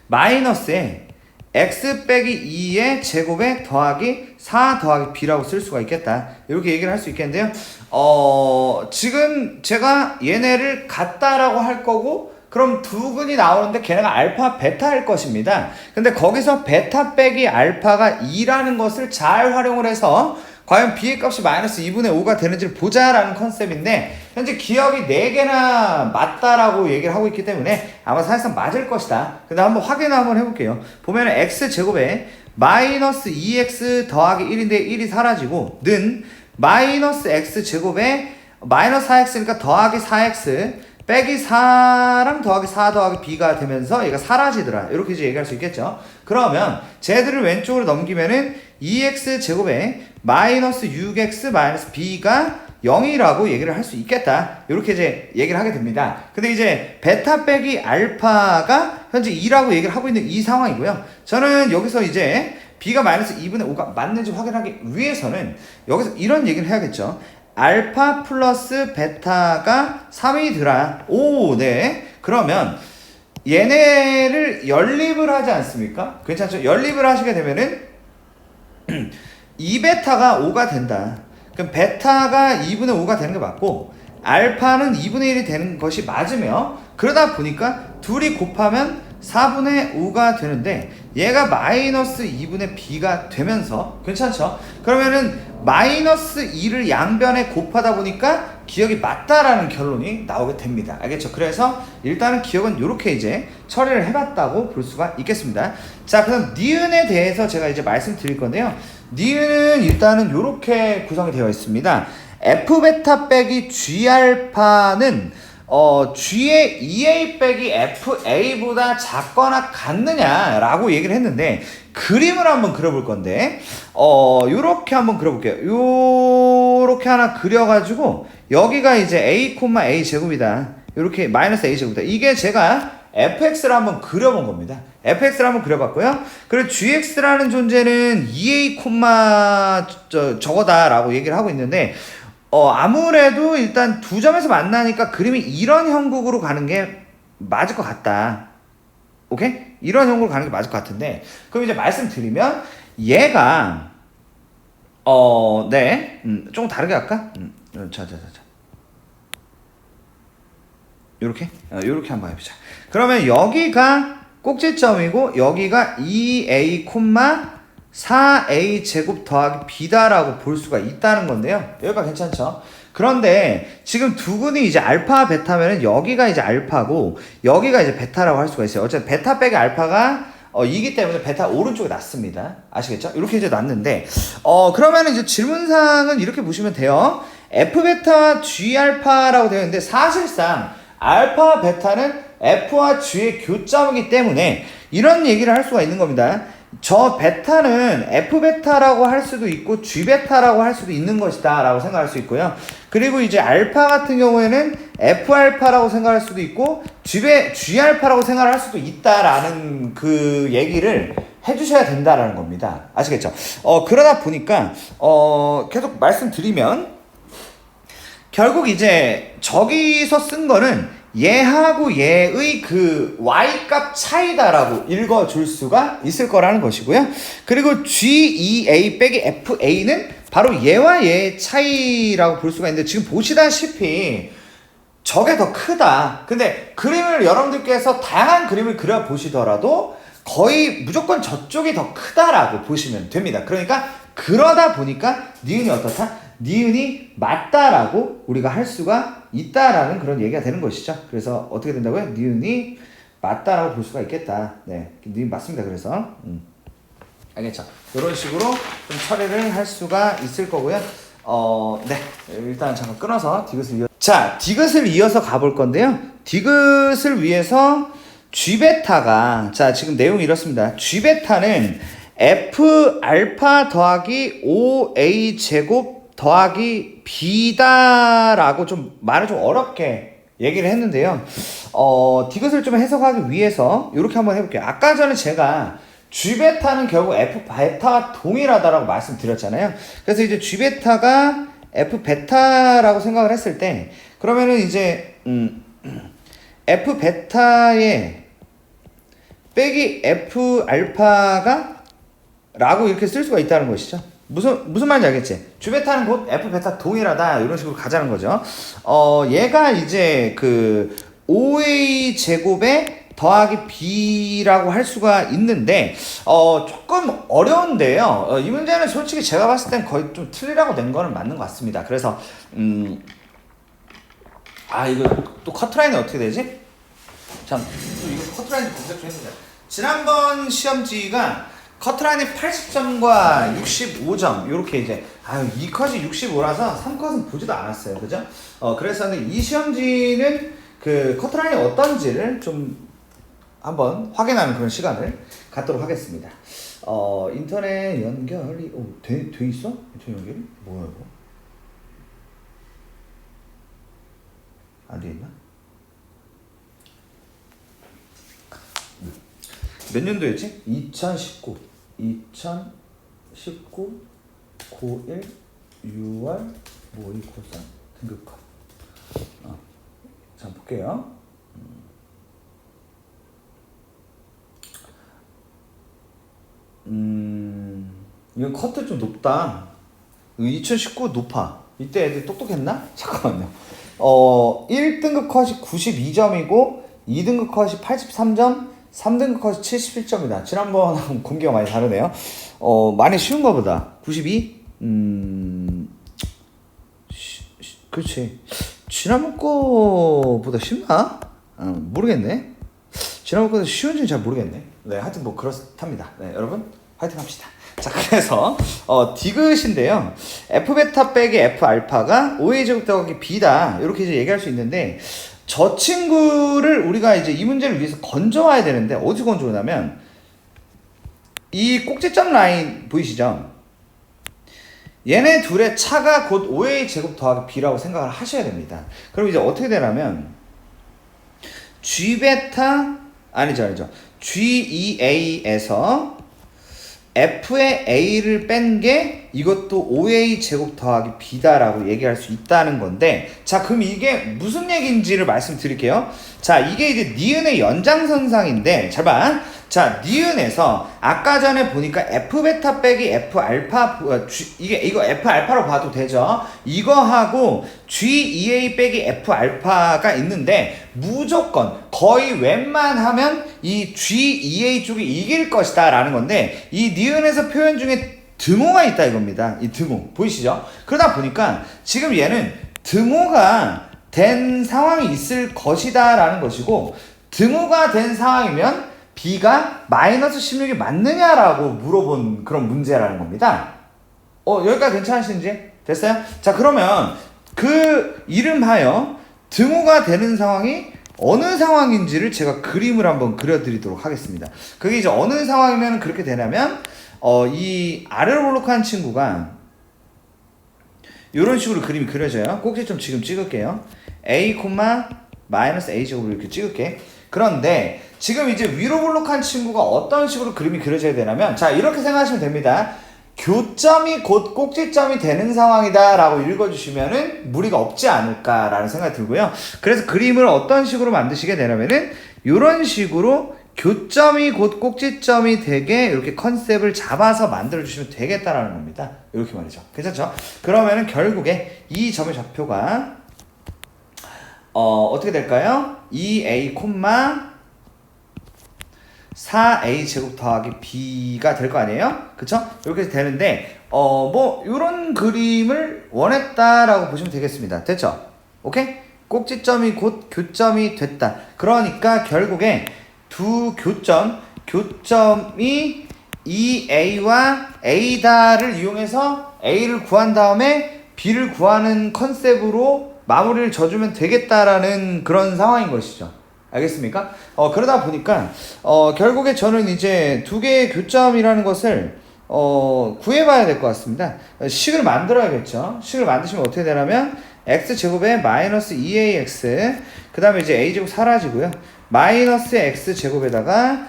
마이너스에 x 빼기 2의 제곱에 더하기 4 더하기 b라고 쓸 수가 있겠다, 이렇게 얘기를 할 수 있겠는데요. 지금 제가 얘네를 같다라고 할 거고, 그럼 두 근이 나오는데 걔네가 알파, 베타일 것입니다. 근데 거기서 베타 빼기 알파가 2라는 것을 잘 활용을 해서 과연 b의 값이 마이너스 2분의 5가 되는지를 보자라는 컨셉인데, 현재 기억이 4개나 맞다라고 얘기를 하고 있기 때문에 아마 사실상 맞을 것이다. 근데 한번 확인을 한번 해볼게요. 보면은 x제곱에 마이너스 2x 더하기 1인데 1이 사라지고, 는 마이너스 x제곱에 마이너스 4x니까 더하기 4x 빼기 4랑 더하기 4 더하기 b가 되면서 얘가 사라지더라, 이렇게 이제 얘기할 수 있겠죠. 그러면 쟤들을 왼쪽으로 넘기면은 2x 제곱에 마이너스 6x 마이너스 b가 0이라고 얘기를 할 수 있겠다, 이렇게 이제 얘기를 하게 됩니다. 근데 이제 베타 빼기 알파가 현재 2라고 얘기를 하고 있는 이 상황이고요. 저는 여기서 이제 b가 마이너스 2분의 5가 맞는지 확인하기 위해서는 여기서 이런 얘기를 해야겠죠. 알파 플러스 베타가 3이더라. 오, 네. 그러면 얘네를 연립을 하지 않습니까? 괜찮죠? 연립을 하시게 되면은 2베타가 5가 된다. 그럼 베타가 2분의 5가 되는 게 맞고, 알파는 2분의 1이 되는 것이 맞으며, 그러다 보니까 둘이 곱하면 4분의 5가 되는데 얘가 마이너스 2분의 b가 되면서, 괜찮죠? 그러면은 마이너스 2를 양변에 곱하다 보니까 기억이 맞다라는 결론이 나오게 됩니다. 알겠죠? 그래서 일단은 기억은 이렇게 이제 처리를 해봤다고 볼 수가 있겠습니다. 자, 그럼 니은에 대해서 제가 이제 말씀드릴 건데요. 니은은 일단은 이렇게 구성이 되어 있습니다. f베타 빼기 g알파는 g의 2a 빼기 fa보다 작거나 같느냐라고 얘기를 했는데, 그림을 한번 그려볼 건데, 요렇게 한번 그려볼게요. 요렇게 하나 그려가지고 여기가 이제 a, a 제곱이다. 요렇게 마이너스 a 제곱이다. 이게 제가 fx를 한번 그려본 겁니다. fx를 한번 그려봤고요. 그리고 gx라는 존재는 2a, 저거다라고 얘기를 하고 있는데, 아무래도 일단 두 점에서 만나니까 그림이 이런 형국으로 가는 게 맞을 것 같다. 오케이? 이런 형국으로 가는 게 맞을 것 같은데, 그럼 이제 말씀드리면 얘가 네, 조금 다르게 할까? 자. 요렇게 한번 해보자. 그러면 여기가 꼭지점이고 여기가 2a, 4a 제곱 더하기 b다라고 볼 수가 있다는 건데요. 여기가 괜찮죠? 그런데 지금 두근이 이제 알파 베타면은 여기가 이제 알파고 여기가 이제 베타라고 할 수가 있어요. 어쨌든 베타 빼기 알파가 이기 때문에 베타 오른쪽에 놨습니다. 아시겠죠? 이렇게 이제 놨는데 그러면은 이제 질문상은 이렇게 보시면 돼요. F 베타와 G 알파라고 되어 있는데 사실상 알파 베타는 F와 G의 교점이기 때문에 이런 얘기를 할 수가 있는 겁니다. 저 베타는 F 베타라고 할 수도 있고 G 베타라고 할 수도 있는 것이다 라고 생각할 수 있고요. 그리고 이제 알파 같은 경우에는 F 알파라고 생각할 수도 있고 G 알파라고 생각할 수도 있다라는 그 얘기를 해주셔야 된다라는 겁니다. 아시겠죠? 그러다 보니까 계속 말씀드리면 결국 이제 저기서 쓴 거는 얘하고 얘의 그 y값 차이다라고 읽어줄 수가 있을 거라는 것이고요. 그리고 GEA 빼기 FA는 바로 얘와 얘의 차이라고 볼 수가 있는데 지금 보시다시피 저게 더 크다. 근데 그림을 여러분들께서 다양한 그림을 그려보시더라도 거의 무조건 저쪽이 더 크다라고 보시면 됩니다. 그러니까 그러다 보니까 니은이 어떻다? 니은이 맞다라고 우리가 할 수가 있다라는 그런 얘기가 되는 것이죠. 그래서 어떻게 된다고요? 니은이 맞다라고 볼 수가 있겠다. 네, 니은 맞습니다. 그래서 알겠죠? 이런 식으로 좀 처리를 할 수가 있을 거고요. 네, 일단 잠깐 끊어서 디귿을 이어. 자, 디귿을 이어서 가볼 건데요. 디귿을 위해서 G베타가 자 지금 내용이 이렇습니다. G베타는 F 알파 더하기 5A 제곱 더하기 B다라고 좀 말을 좀 어렵게 얘기를 했는데요. 디귿을 좀 해석하기 위해서 이렇게 한번 해볼게요. 아까 전에 제가 G베타는 결국 F 베타와 동일하다라고 말씀드렸잖아요. 그래서 이제 G베타가 F 베타라고 생각을 했을 때 그러면은 이제 F 베타의 빼기 F 알파가 라고 이렇게 쓸 수가 있다는 것이죠. 무슨 말인지 알겠지? G베타는 곧 F 베타 동일하다 이런 식으로 가자는 거죠. 얘가 이제 그 5A 제곱에 더하기 B라고 할 수가 있는데 조금 어려운데요. 이 문제는 솔직히 제가 봤을 땐 거의 좀 틀리라고 낸 거는 맞는 것 같습니다. 그래서 이거 또 커트라인이 어떻게 되지? 참, 또 이거 커트라인 검색 좀 했는데 지난번 시험지가 커트라인이 80점과 65점 이렇게 이제 이 컷이 65라서 3컷은 보지도 않았어요. 그죠? 그래서 근데 이 시험지는 그 커트라인이 어떤지를 좀 한번 확인하는 그런 시간을 갖도록 하겠습니다. 인터넷 연결이 돼 있어? 인터넷 연결이? 뭐야 이거? 안 돼 있나? 몇 년도였지? 2019 고1 6월 모의 고3 등급컷. 자 볼게요. 이건 커트 좀 높다. 2019 높아. 이때 애들 똑똑했나? 잠깐만요. 1등급 컷이 92점이고 2등급 컷이 83점 3등급 컷이 71점이다. 지난번 공기가 많이 다르네요. 많이 쉬운가 보다. 92? 그렇지. 지난번 거보다 쉽나? 모르겠네. 지난번 거보다 쉬운지는 잘 모르겠네. 네, 하여튼 뭐 그렇답니다. 네, 여러분 화이팅 합시다. 자, 그래서 디귿인데요. F 베타 빼기 F 알파가 5A 제곱 더하기 B다. 이렇게 이제 얘기할 수 있는데 저 친구를 우리가 이제 이 문제를 위해서 건져와야 되는데 어디 건져오냐면 이 꼭지점 라인 보이시죠? 얘네 둘의 차가 곧 5A 제곱 더하기 B라고 생각을 하셔야 됩니다. 그럼 이제 어떻게 되냐면 G베타 아니죠 GEA에서 F의 A를 뺀 게 이것도 5A 제곱 더하기 B다라고 얘기할 수 있다는 건데 자 그럼 이게 무슨 얘기인지를 말씀드릴게요. 자 이게 이제 니은의 연장선상인데 잘 봐. 자, 니은에서 아까 전에 보니까 F 베타 빼기 F 알파, 이거 F 알파로 봐도 되죠? 이거하고 GEA 빼기 F 알파가 있는데 무조건 거의 웬만하면 이 GEA 쪽이 이길 것이다 라는 건데 이 니은에서 표현 중에 등호가 있다 이겁니다. 이 등호 보이시죠? 그러다 보니까 지금 얘는 등호가 된 상황이 있을 것이다 라는 것이고 등호가 된 상황이면 B가 마이너스 16이 맞느냐라고 물어본 그런 문제라는 겁니다. 여기까지 괜찮으신지? 됐어요? 자, 그러면 그 이름하여 등호가 되는 상황이 어느 상황인지를 제가 그림을 한번 그려드리도록 하겠습니다. 그게 이제 어느 상황이면 그렇게 되냐면 이 아래로 볼록한 친구가 이런 식으로 그림이 그려져요. 꼭지점 지금 찍을게요. A, 마이너스 A 제곱을 이렇게 찍을게. 그런데 지금 이제 위로 볼록한 친구가 어떤 식으로 그림이 그려져야 되냐면 자, 이렇게 생각하시면 됩니다. 교점이 곧 꼭지점이 되는 상황이다 라고 읽어주시면은 무리가 없지 않을까 라는 생각이 들고요. 그래서 그림을 어떤 식으로 만드시게 되냐면은 이런 식으로 교점이 곧 꼭지점이 되게 이렇게 컨셉을 잡아서 만들어 주시면 되겠다라는 겁니다. 이렇게 말이죠. 괜찮죠? 그러면은 결국에 이 점의 좌표가 어떻게 될까요? 2a, 4a 제곱 더하기 b가 될 거 아니에요? 그쵸? 이렇게 되는데 뭐 요런 그림을 원했다라고 보시면 되겠습니다. 됐죠? 오케이? 꼭지점이 곧 교점이 됐다. 그러니까 결국에 두 교점이 EA와 A다를 이용해서 A를 구한 다음에 B를 구하는 컨셉으로 마무리를 져주면 되겠다라는 그런 상황인 것이죠. 알겠습니까? 그러다 보니까 결국에 저는 이제 두 개의 교점이라는 것을 구해봐야 될 것 같습니다. 식을 만들어야겠죠. 식을 만드시면 어떻게 되냐면 x제곱에 마이너스 2ax 그 다음에 이제 a제곱 사라지고요. 마이너스 x제곱에다가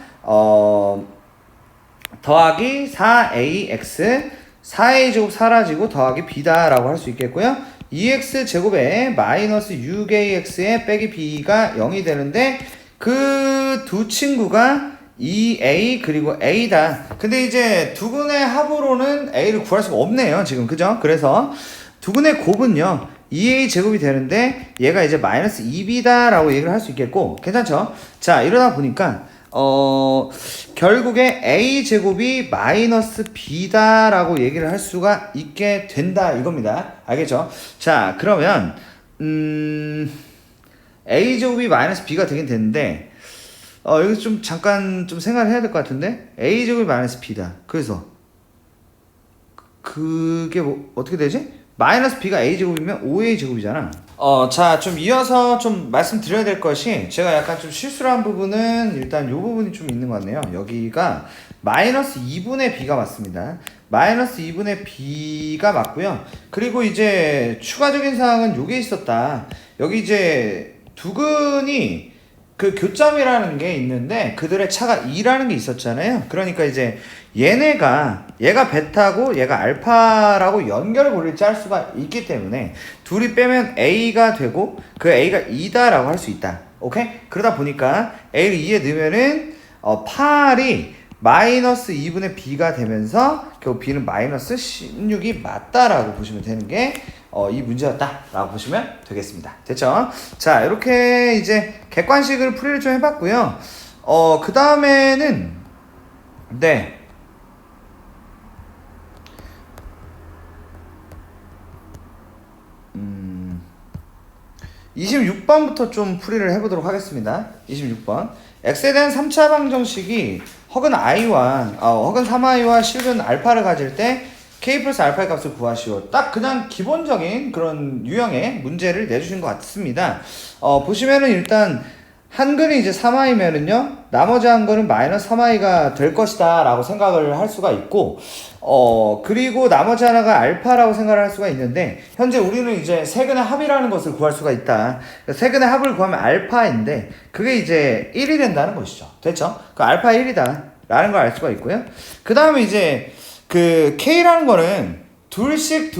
더하기 4ax 4a제곱 사라지고 더하기 b다 라고 할 수 있겠고요. 2x제곱에 마이너스 6ax에 빼기 b가 0이 되는데 그 두 친구가 2a 그리고 a다. 근데 이제 두근의 합으로는 a를 구할 수가 없네요 지금. 그죠? 그래서 두근의 곱은요 2a 제곱이 되는데 얘가 이제 마이너스 2b다 라고 얘기를 할 수 있겠고 괜찮죠? 자, 이러다 보니까 결국에 a 제곱이 마이너스 b다 라고 얘기를 할 수가 있게 된다 이겁니다. 알겠죠? 자, 그러면 a 제곱이 마이너스 b가 되긴 되는데 여기서 좀 잠깐 좀 생각을 해야 될 것 같은데 a 제곱이 마이너스 b다. 그래서 그게 뭐 어떻게 되지? 마이너스 b가 a제곱이면 5a 제곱이잖아. 자, 좀 이어서 좀 말씀드려야 될 것이 제가 약간 좀 실수를 한 부분은 일단 요 부분이 좀 있는 것 같네요. 여기가 마이너스 2분의 b가 맞습니다. 마이너스 2분의 b가 맞고요. 그리고 이제 추가적인 사항은 요게 있었다. 여기 이제 두근이 그 교점이라는 게 있는데 그들의 차가 2라는 게 있었잖아요. 그러니까 이제 얘가 베타고 얘가 알파라고 연결을 고릴지 할 수가 있기 때문에 둘이 빼면 A가 되고 그 A가 2다라고 할 수 있다. 오케이? 그러다 보니까 A를 2에 넣으면은 8이 마이너스 2분의 B가 되면서 결국 B는 마이너스 16이 맞다라고 보시면 되는 게 이 문제였다라고 보시면 되겠습니다. 됐죠? 자, 이렇게 이제 객관식을 풀이를 좀 해봤고요. 그 다음에는 네. 26번부터 좀 풀이를 해보도록 하겠습니다. 26번. x에 대한 3차 방정식이 허근 i와 허근 3i와 실근 알파를 가질 때 k 플러스 알파의 값을 구하시오. 딱 그냥 기본적인 그런 유형의 문제를 내주신 것 같습니다. 보시면은 일단 한근이 이제 3i면은요 나머지 한근은 마이너스 3i가 될 것이다 라고 생각을 할 수가 있고 그리고 나머지 하나가 알파라고 생각을 할 수가 있는데 현재 우리는 이제 세근의 합이라는 것을 구할 수가 있다. 세근의 합을 구하면 알파인데 그게 이제 1이 된다는 것이죠. 됐죠? 그 알파 1이다 라는 걸 알 수가 있고요. 그 다음에 이제 그 K라는 거는 둘씩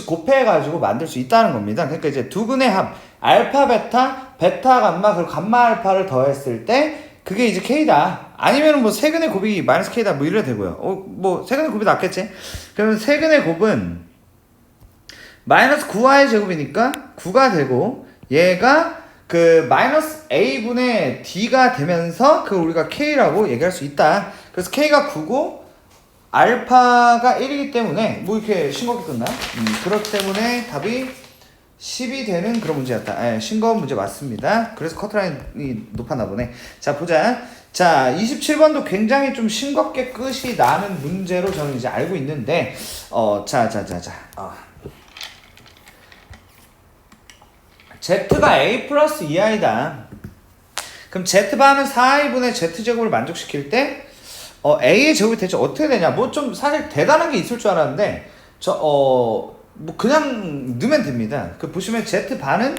곱해가지고 만들 수 있다는 겁니다. 그러니까 이제 두 근의 합, 알파, 베타, 베타, 감마, 그리고 감마, 알파를 더했을 때 그게 이제 K다. 아니면은 뭐 세근의 곱이 마이너스 K다. 뭐 이래도 되고요. 뭐 세근의 곱이 낫겠지? 그러면 세근의 곱은 마이너스 9y 제곱이니까 9가 되고 얘가 그 마이너스 a분의 d가 되면서 그 우리가 k라고 얘기할 수 있다. 그래서 k가 9고 알파가 1이기 때문에 뭐 이렇게 싱겁게 끝나? 그렇기 때문에 답이 10이 되는 그런 문제였다. 예, 싱거운 문제 맞습니다. 그래서 커트라인이 높았나 보네. 자, 보자. 자, 27번도 굉장히 좀 싱겁게 끝이 나는 문제로 저는 이제 알고 있는데, Z가 A 플러스 2i다. 그럼 Z바는 4i분의 Z제곱을 만족시킬 때, A의 제곱이 대체 어떻게 되냐? 뭐 좀 사실 대단한 게 있을 줄 알았는데, 뭐 그냥 넣으면 됩니다. 그 보시면 Z바는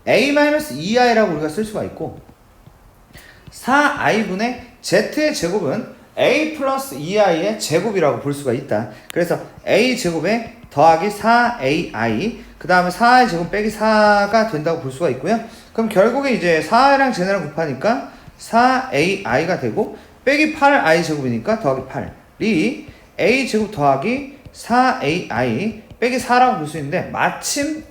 A-2i라고 우리가 쓸 수가 있고, 4i분의 Z의 제곱은 A 플러스 2i의 제곱이라고 볼 수가 있다. 그래서 A 제곱에 더하기 4ai, 그 다음에 4의 제곱 빼기 4가 된다고 볼 수가 있고요. 그럼 결국에 이제 4i랑 쟤네랑 곱하니까 4ai가 되고, 빼기 8i 제곱이니까 더하기 8이 a 제곱 더하기 4ai 빼기 4라고 볼 수 있는데, 마침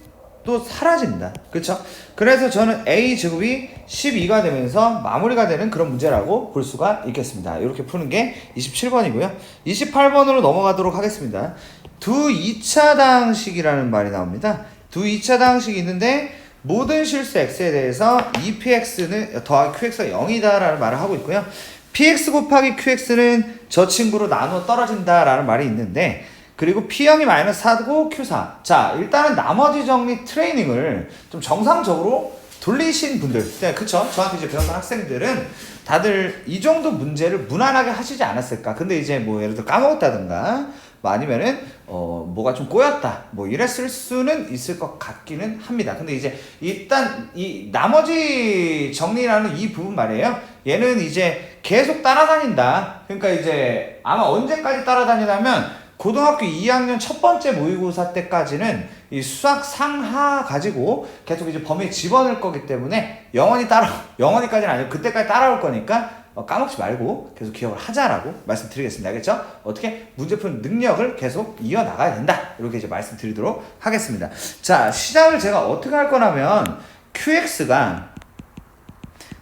또 사라진다. 그쵸? 그래서 저는 a 제곱이 12가 되면서 마무리가 되는 그런 문제라고 볼 수가 있겠습니다. 이렇게 푸는 게 27번이고요. 28번으로 넘어가도록 하겠습니다. 두 2차당식이라는 말이 나옵니다. 두 2차당식이 있는데 모든 실수 x에 대해서 2px는 더하기 qx가 0이다 라는 말을 하고 있고요. px 곱하기 qx는 저 친구로 나누어 떨어진다 라는 말이 있는데, 그리고 P0이 마이너스 4고 Q4. 자, 일단은 나머지 정리 트레이닝을 좀 정상적으로 돌리신 분들, 네, 그쵸? 저한테 이제 배웠던 학생들은 다들 이 정도 문제를 무난하게 하시지 않았을까? 근데 이제 뭐 예를 들어 까먹었다든가, 뭐 아니면은, 뭐가 좀 꼬였다. 뭐 이랬을 수는 있을 것 같기는 합니다. 근데 이제 일단 이 나머지 정리라는 이 부분 말이에요. 얘는 이제 계속 따라다닌다. 그러니까 이제 아마 언제까지 따라다니냐면, 고등학교 2학년 첫 번째 모의고사 때까지는 이 수학 상하 가지고 계속 이제 범위에 집어넣을 거기 때문에 영원히까지는 아니고 그때까지 따라올 거니까 까먹지 말고 계속 기억을 하자라고 말씀드리겠습니다. 알겠죠? 어떻게 문제 푸는 능력을 계속 이어나가야 된다. 이렇게 이제 말씀드리도록 하겠습니다. 자, 시작을 제가 어떻게 할 거냐면 QX가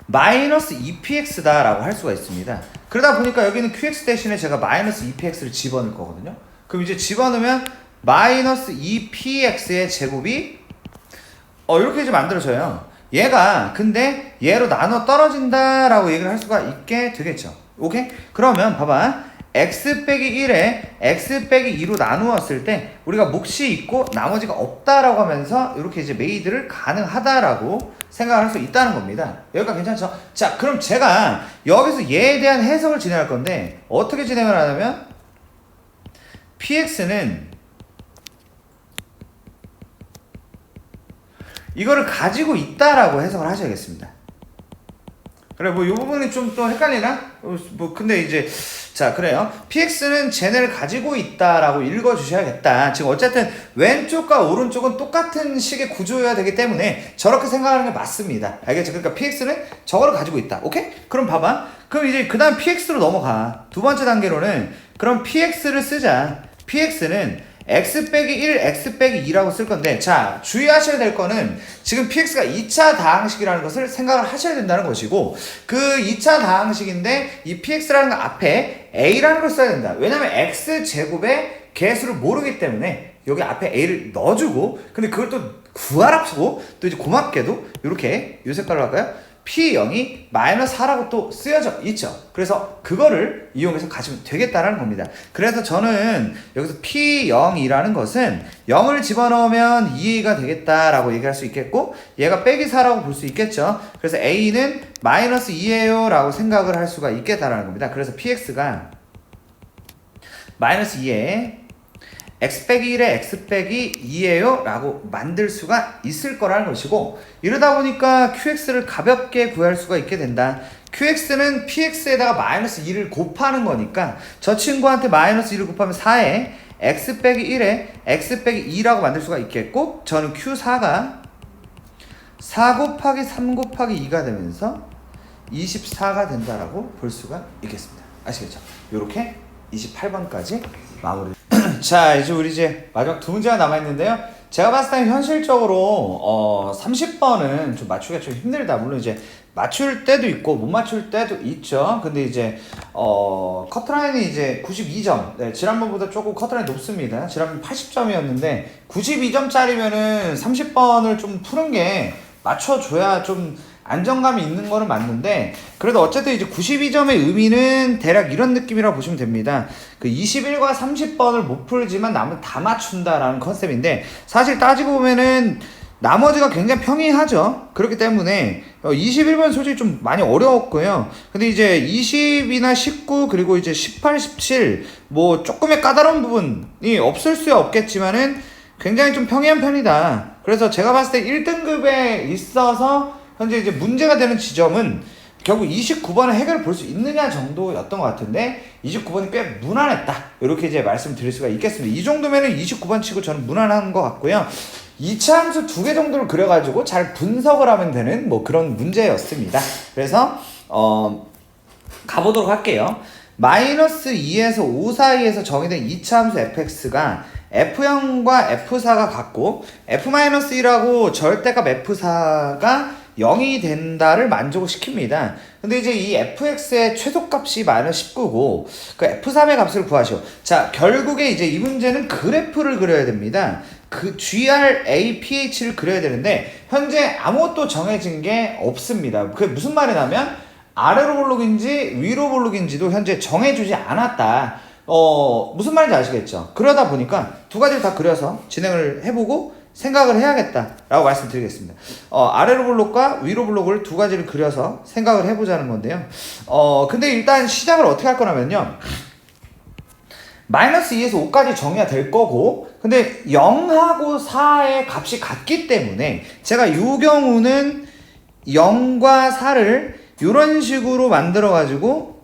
마이너스 2px다 라고 할 수가 있습니다. 그러다 보니까 여기는 qx 대신에 제가 마이너스 2px를 집어넣을 거거든요. 그럼 이제 집어넣으면 마이너스 2px의 제곱이 이렇게 이제 만들어져요. 얘가 근데 얘로 나눠 떨어진다 라고 얘기를 할 수가 있게 되겠죠. 오케이? 그러면 봐봐. x 빼기 1에 x 빼기 2로 나누었을 때 우리가 몫이 있고 나머지가 없다라고 하면서 이렇게 이제 메이드를 가능하다라고 생각할 수 있다는 겁니다. 여기가 괜찮죠? 자, 그럼 제가 여기서 얘에 대한 해석을 진행할 건데 어떻게 진행을 하냐면 px는 이거를 가지고 있다라고 해석을 하셔야겠습니다. 그래, 뭐 이 부분이 좀 또 헷갈리나? 뭐 근데 이제 자, 그래요. px는 쟤네를 가지고 있다라고 읽어주셔야겠다. 지금 어쨌든 왼쪽과 오른쪽은 똑같은 식의 구조여야 되기 때문에 저렇게 생각하는 게 맞습니다. 알겠죠? 그러니까 px는 저거를 가지고 있다. 오케이? 그럼 봐봐. 그럼 이제 그 다음 px로 넘어가. 두 번째 단계로는 그럼 px를 쓰자. px는 x 빼기 1, x 빼기 2라고 쓸 건데, 자, 주의하셔야 될 거는 지금 px가 2차 다항식이라는 것을 생각을 하셔야 된다는 것이고, 그 2차 다항식인데 이 px라는 거 앞에 a라는 걸 써야 된다. 왜냐면 x제곱의 개수를 모르기 때문에 여기 앞에 a를 넣어주고, 근데 그걸 또 구하랍시고 또 이제 고맙게도 이렇게 이 색깔로 할까요? P0이 마이너스 4라고 또 쓰여져 있죠. 그래서 그거를 이용해서 가시면 되겠다라는 겁니다. 그래서 저는 여기서 P0이라는 것은 0을 집어넣으면 2A가 되겠다라고 얘기할 수 있겠고, 얘가 빼기 4라고 볼 수 있겠죠. 그래서 A는 마이너스 2예요 라고 생각을 할 수가 있겠다라는 겁니다. 그래서 PX가 마이너스 2에 x 빼기 1에 x 빼기 2예요 라고 만들 수가 있을 거라는 것이고, 이러다 보니까 qx를 가볍게 구할 수가 있게 된다. qx는 px에다가 마이너스 2를 곱하는 거니까 저 친구한테 마이너스 2를 곱하면 4에 x 빼기 1에 x 빼기 2라고 만들 수가 있겠고, 저는 q4가 4 곱하기 3 곱하기 2가 되면서 24가 된다라고 볼 수가 있겠습니다. 아시겠죠? 요렇게 28번까지 마무리. 자, 이제 우리 마지막 두 문제가 남아있는데요. 제가 봤을 때 현실적으로 30번은 좀 맞추기가 좀 힘들다. 물론 이제 맞출 때도 있고 못 맞출 때도 있죠. 근데 이제 커트라인이 이제 92점. 네, 지난번보다 조금 커트라인이 높습니다. 지난번 80점이었는데 92점짜리면은 30번을 좀 푸는 게 맞춰줘야 좀 안정감이 있는 거는 맞는데, 그래도 어쨌든 이제 92점의 의미는 대략 이런 느낌이라고 보시면 됩니다. 그 21과 30번을 못 풀지만 나머지 다 맞춘다라는 컨셉인데, 사실 따지고 보면은 나머지가 굉장히 평이하죠. 그렇기 때문에 21번 솔직히 좀 많이 어려웠고요. 근데 이제 20이나 19 그리고 이제 18, 17 뭐 조금의 까다로운 부분이 없을 수 없겠지만은 굉장히 좀 평이한 편이다. 그래서 제가 봤을 때 1등급에 있어서 현재 이제 문제가 되는 지점은 결국 29번을 해결을 볼 수 있느냐 정도였던 것 같은데, 29번이 꽤 무난했다. 이렇게 이제 말씀드릴 수가 있겠습니다. 이 정도면은 29번 치고 저는 무난한 것 같고요. 2차 함수 2개 정도를 그려가지고 잘 분석을 하면 되는 뭐 그런 문제였습니다. 그래서 가보도록 할게요. 마이너스 2에서 5 사이에서 정의된 2차 함수 fx가 f0과 f4가 같고 f-1하고 절대값 f4가 0이 된다를 만족을 시킵니다. 근데 이제 이 fx의 최소값이 마이너스 19고 그 f3의 값을 구하시오. 자, 결국에 이제 이 문제는 그래프를 그려야 됩니다. 그 GRAPH를 그려야 되는데 현재 아무것도 정해진 게 없습니다. 그게 무슨 말이냐면 아래로 볼록인지 위로 볼록인지도 현재 정해주지 않았다. 무슨 말인지 아시겠죠? 그러다 보니까 두 가지를 다 그려서 진행을 해보고 생각을 해야겠다라고 말씀드리겠습니다. 아래로 블록과 위로 블록을 두 가지를 그려서 생각을 해보자는 건데요. 근데 일단 시작을 어떻게 할 거냐면요. 마이너스 2에서 5까지 정의가 될 거고, 근데 0하고 4의 값이 같기 때문에 제가 이 경우는 0과 4를 이런 식으로 만들어가지고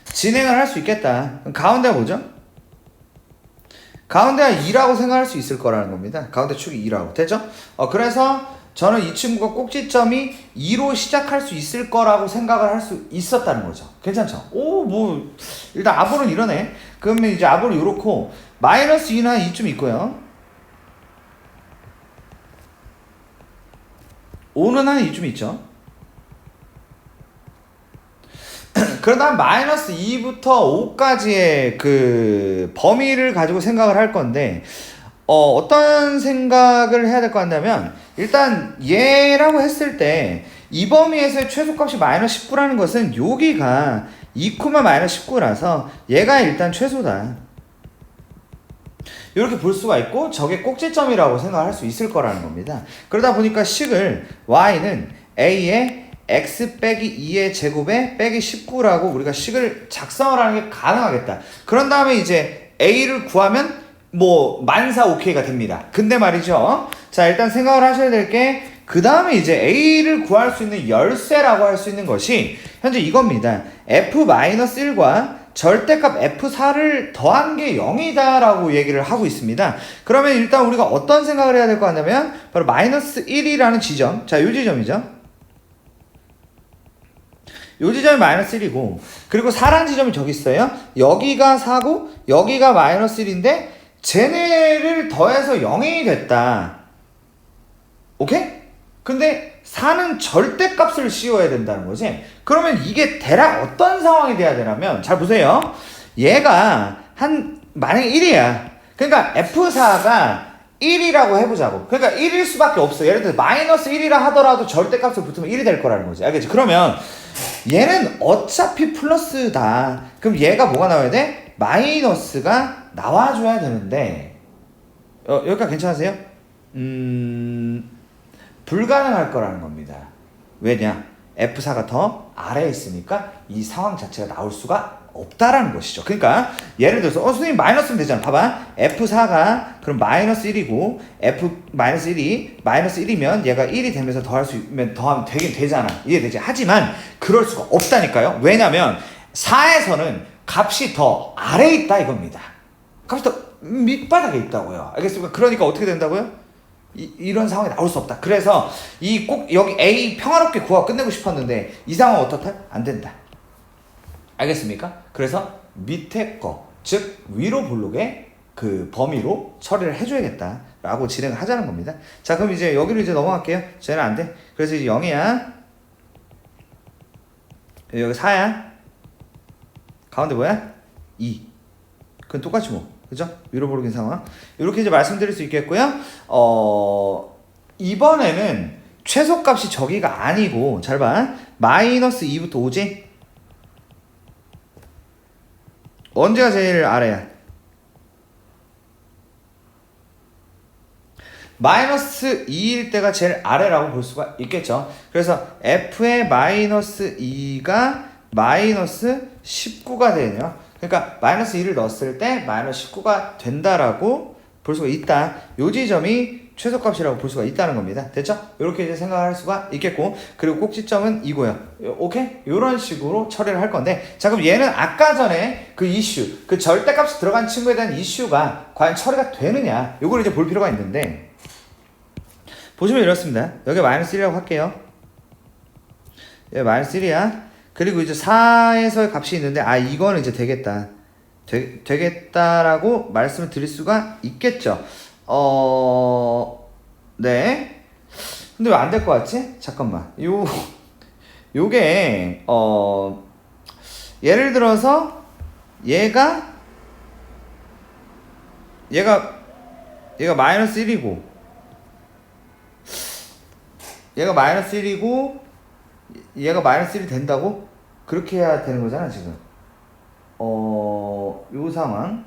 진행을 할 수 있겠다. 그럼 가운데가 뭐죠? 가운데가 2라고 생각할 수 있을 거라는 겁니다. 가운데 축이 2라고. 됐죠? 그래서 저는 이 친구가 꼭지점이 2로 시작할 수 있을 거라고 생각을 할 수 있었다는 거죠. 괜찮죠? 일단 아볼은 이러네. 그러면 이제 아볼은 이렇고, 마이너스 2나 2쯤 있고요. 5는 한 2쯤 있죠. 그러다 마이너스 2부터 5까지의 그 범위를 가지고 생각을 할 건데, 어떤 생각을 해야 될 것 같냐면, 일단 얘라고 했을 때 이 범위에서의 최소값이 마이너스 19라는 것은 여기가 2, 마이너스 19라서 얘가 일단 최소다. 이렇게 볼 수가 있고, 저게 꼭지점이라고 생각할 수 있을 거라는 겁니다. 그러다 보니까 식을 y는 a의 x 빼기 2의 제곱에 빼기 19라고 우리가 식을 작성을 하는 게 가능하겠다. 그런 다음에 이제 a를 구하면 뭐 만사 오케이가 됩니다. 근데 말이죠. 자, 일단 생각을 하셔야 될 게, 그 다음에 이제 a를 구할 수 있는 열쇠라고 할 수 있는 것이 현재 이겁니다. f-1과 절대값 f4를 더한 게 0이다 라고 얘기를 하고 있습니다. 그러면 일단 우리가 어떤 생각을 해야 될 것 같냐면, 바로 마이너스 1이라는 지점. 자, 요 지점이죠. 요 지점이 마이너스 1이고, 그리고 4라는 지점이 저기 있어요. 여기가 4고 여기가 마이너스 1인데 쟤네를 더해서 0이 됐다. 오케이? 근데 4는 절대값을 씌워야 된다는 거지. 그러면 이게 대략 어떤 상황이 돼야 되냐면, 잘 보세요. 얘가 만약에 1이야. 그러니까 F4가 1이라고 해보자고. 그러니까 1일 수밖에 없어. 예를 들어서 마이너스 1이라 하더라도 절대값을 붙으면 1이 될 거라는 거지. 알겠지? 그러면 얘는 어차피 플러스다. 그럼 얘가 뭐가 나와야 돼? 마이너스가 나와줘야 되는데, 여기까지 괜찮으세요? 불가능할 거라는 겁니다. 왜냐? F4가 더 아래에 있으니까 이 상황 자체가 나올 수가 없다라는 것이죠. 그러니까 예를 들어서 선생님 마이너스면 되잖아. 봐봐. F4가 그럼 마이너스 1이고 F-1이 마이너스 1이면 얘가 1이 되면서 더하면 되긴 되잖아. 이해되지? 하지만 그럴 수가 없다니까요. 왜냐면 4에서는 값이 더 아래에 있다 이겁니다. 값이 더 밑바닥에 있다고요. 알겠습니까? 그러니까 어떻게 된다고요? 이런 상황이 나올 수 없다. 그래서 이 꼭 여기 A 평화롭게 구하고 끝내고 싶었는데 이 상황 어떻다? 안 된다. 알겠습니까? 그래서 밑에 거, 즉 위로 볼록의 그 범위로 처리를 해줘야겠다라고 진행을 하자는 겁니다. 자, 그럼 이제 여기로 이제 넘어갈게요. 쟤는 안 돼. 그래서 이제 0이야. 여기 4야. 가운데 뭐야? 2. 그건 똑같이 뭐. 그죠? 위로 볼록인 상황. 이렇게 이제 말씀드릴 수 있겠고요. 이번에는 최소값이 저기가 아니고, 잘 봐. 마이너스 2부터 5지? 언제가 제일 아래야? 마이너스 2일 때가 제일 아래라고 볼 수가 있겠죠. 그래서 f의 마이너스 2가 마이너스 19가 되네요. 그러니까 마이너스 2를 넣었을 때 마이너스 19가 된다라고 볼 수가 있다. 요 지점이 최소값이라고 볼 수가 있다는 겁니다. 됐죠? 이렇게 이제 생각할 수가 있겠고, 그리고 꼭지점은 이고요. 오케이? 이런 식으로 처리를 할 건데, 자, 그럼 얘는 아까 전에 그 이슈, 그 절대값이 들어간 친구에 대한 이슈가 과연 처리가 되느냐, 요걸 이제 볼 필요가 있는데, 보시면 이렇습니다. 여기 마이너스 1이라고 할게요. 여기 마이너스 1이야. 그리고 이제 4에서의 값이 있는데, 아, 이거는 이제 되겠다. 되겠다라고 말씀을 드릴 수가 있겠죠. 네. 근데 왜 안 될 것 같지? 잠깐만. 요게, 예를 들어서, 얘가 마이너스 1이고, 얘가 마이너스 1이고, 얘가 마이너스 1이 된다고? 그렇게 해야 되는 거잖아, 지금. 요 상황.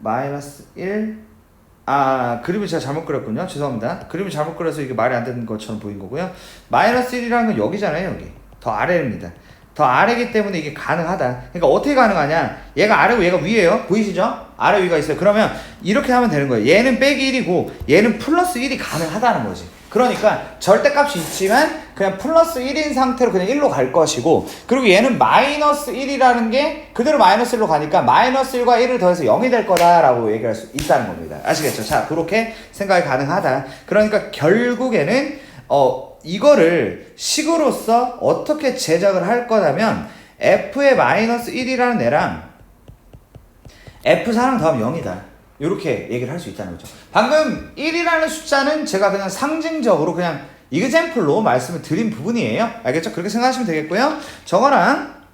마이너스 1. 그림을 제가 잘못 그렸군요. 죄송합니다. 그림을 잘못 그려서 이게 말이 안 되는 것처럼 보인 거고요. 마이너스 1이라는 건 여기잖아요, 여기. 더 아래입니다. 더 아래이기 때문에 이게 가능하다. 그러니까 어떻게 가능하냐? 얘가 아래고 얘가 위에요. 보이시죠? 아래 위가 있어요. 그러면 이렇게 하면 되는 거예요. 얘는 빼기 1이고 얘는 플러스 1이 가능하다는 거지. 그러니까 절대값이 있지만 그냥 플러스 1인 상태로 그냥 1로 갈 것이고, 그리고 얘는 마이너스 1이라는 게 그대로 마이너스 1로 가니까 마이너스 1과 1을 더해서 0이 될 거다라고 얘기할 수 있다는 겁니다. 아시겠죠? 자, 그렇게 생각이 가능하다. 그러니까 결국에는 이거를 식으로서 어떻게 제작을 할 거냐면 f의 마이너스 1이라는 애랑 f4랑 더하면 0이다. 이렇게 얘기를 할 수 있다는 거죠. 방금 1이라는 숫자는 제가 그냥 상징적으로 그냥 이그젬플로 말씀을 드린 부분이에요. 알겠죠? 그렇게 생각하시면 되겠고요. 저거랑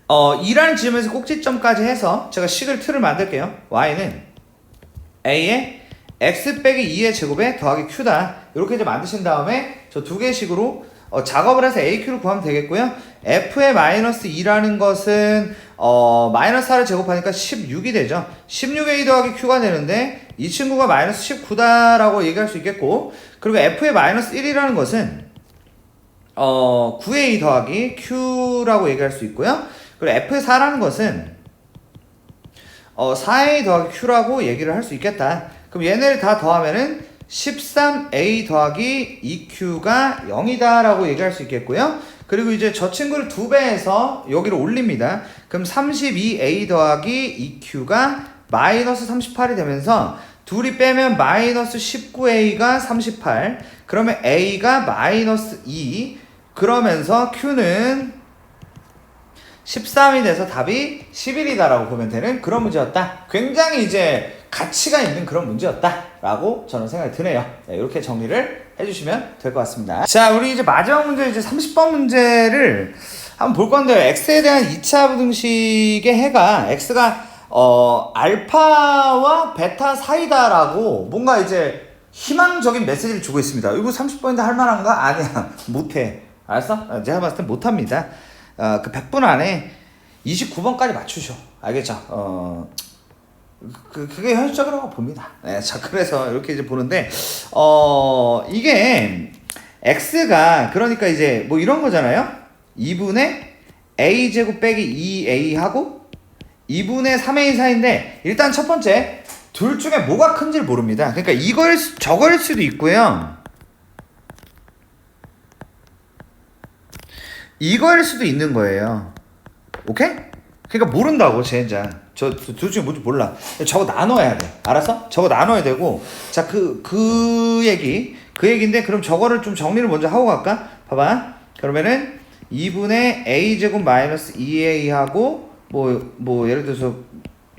2라는 지점에서 꼭지점까지 해서 제가 식을 틀을 만들게요. y는 a의 x 빼기 2의 제곱에 더하기 q다. 이렇게 이제 만드신 다음에 저 두 개식으로 작업을 해서 AQ를 구하면 되겠고요. F의 마이너스 2라는 것은 마이너스 4를 제곱하니까 16이 되죠. 16A 더하기 Q가 되는데 이 친구가 마이너스 19다라고 얘기할 수 있겠고, 그리고 F의 마이너스 1이라는 것은 9A 더하기 Q라고 얘기할 수 있고요. 그리고 F의 4라는 것은 4A 더하기 Q라고 얘기를 할 수 있겠다. 그럼 얘네를 다 더하면은 13A 더하기 2Q가 0이다 라고 얘기할 수 있겠고요. 그리고 이제 저 친구를 2배해서 여기로 올립니다. 그럼 32A 더하기 2Q가 마이너스 38이 되면서 둘이 빼면 마이너스 19A가 38, 그러면 A가 마이너스 2, 그러면서 Q는 13이 돼서 답이 11이다 라고 보면 되는 그런 문제였다. 굉장히 이제 가치가 있는 그런 문제였다 라고 저는 생각이 드네요. 네, 이렇게 정리를 해주시면 될 것 같습니다. 자, 우리 이제 마지막 문제, 이제 30번 문제를 한번 볼 건데요. x에 대한 2차 부등식의 해가 x가 알파와 베타 사이다 라고 뭔가 이제 희망적인 메시지를 주고 있습니다. 이거 30번인데 할 만한가? 아니야. 못해. 알았어? 제가 봤을 땐 못합니다. 그 100분 안에 29번까지 맞추셔. 알겠죠? 그게 현실적이라고 봅니다. 네, 자, 그래서 이렇게 이제 보는데, 이게, x가, 그러니까 이제 뭐 이런 거잖아요? 2분의 a제곱 빼기 2a 하고, 2분의 3a 사이인데, 일단 첫 번째, 둘 중에 뭐가 큰지를 모릅니다. 그러니까 저거일 수도 있고요. 이거일 수도 있는 거예요. 오케이? 그러니까 모른다고 쟤자. 둘 중에 뭔지 몰라. 저거 나눠야 돼. 알았어? 저거 나눠야 되고. 자, 그 얘기인데 그럼 저거를 좀 정리를 먼저 하고 갈까? 봐봐. 그러면은 2분의 a제곱 마이너스 2a하고 뭐 예를 들어서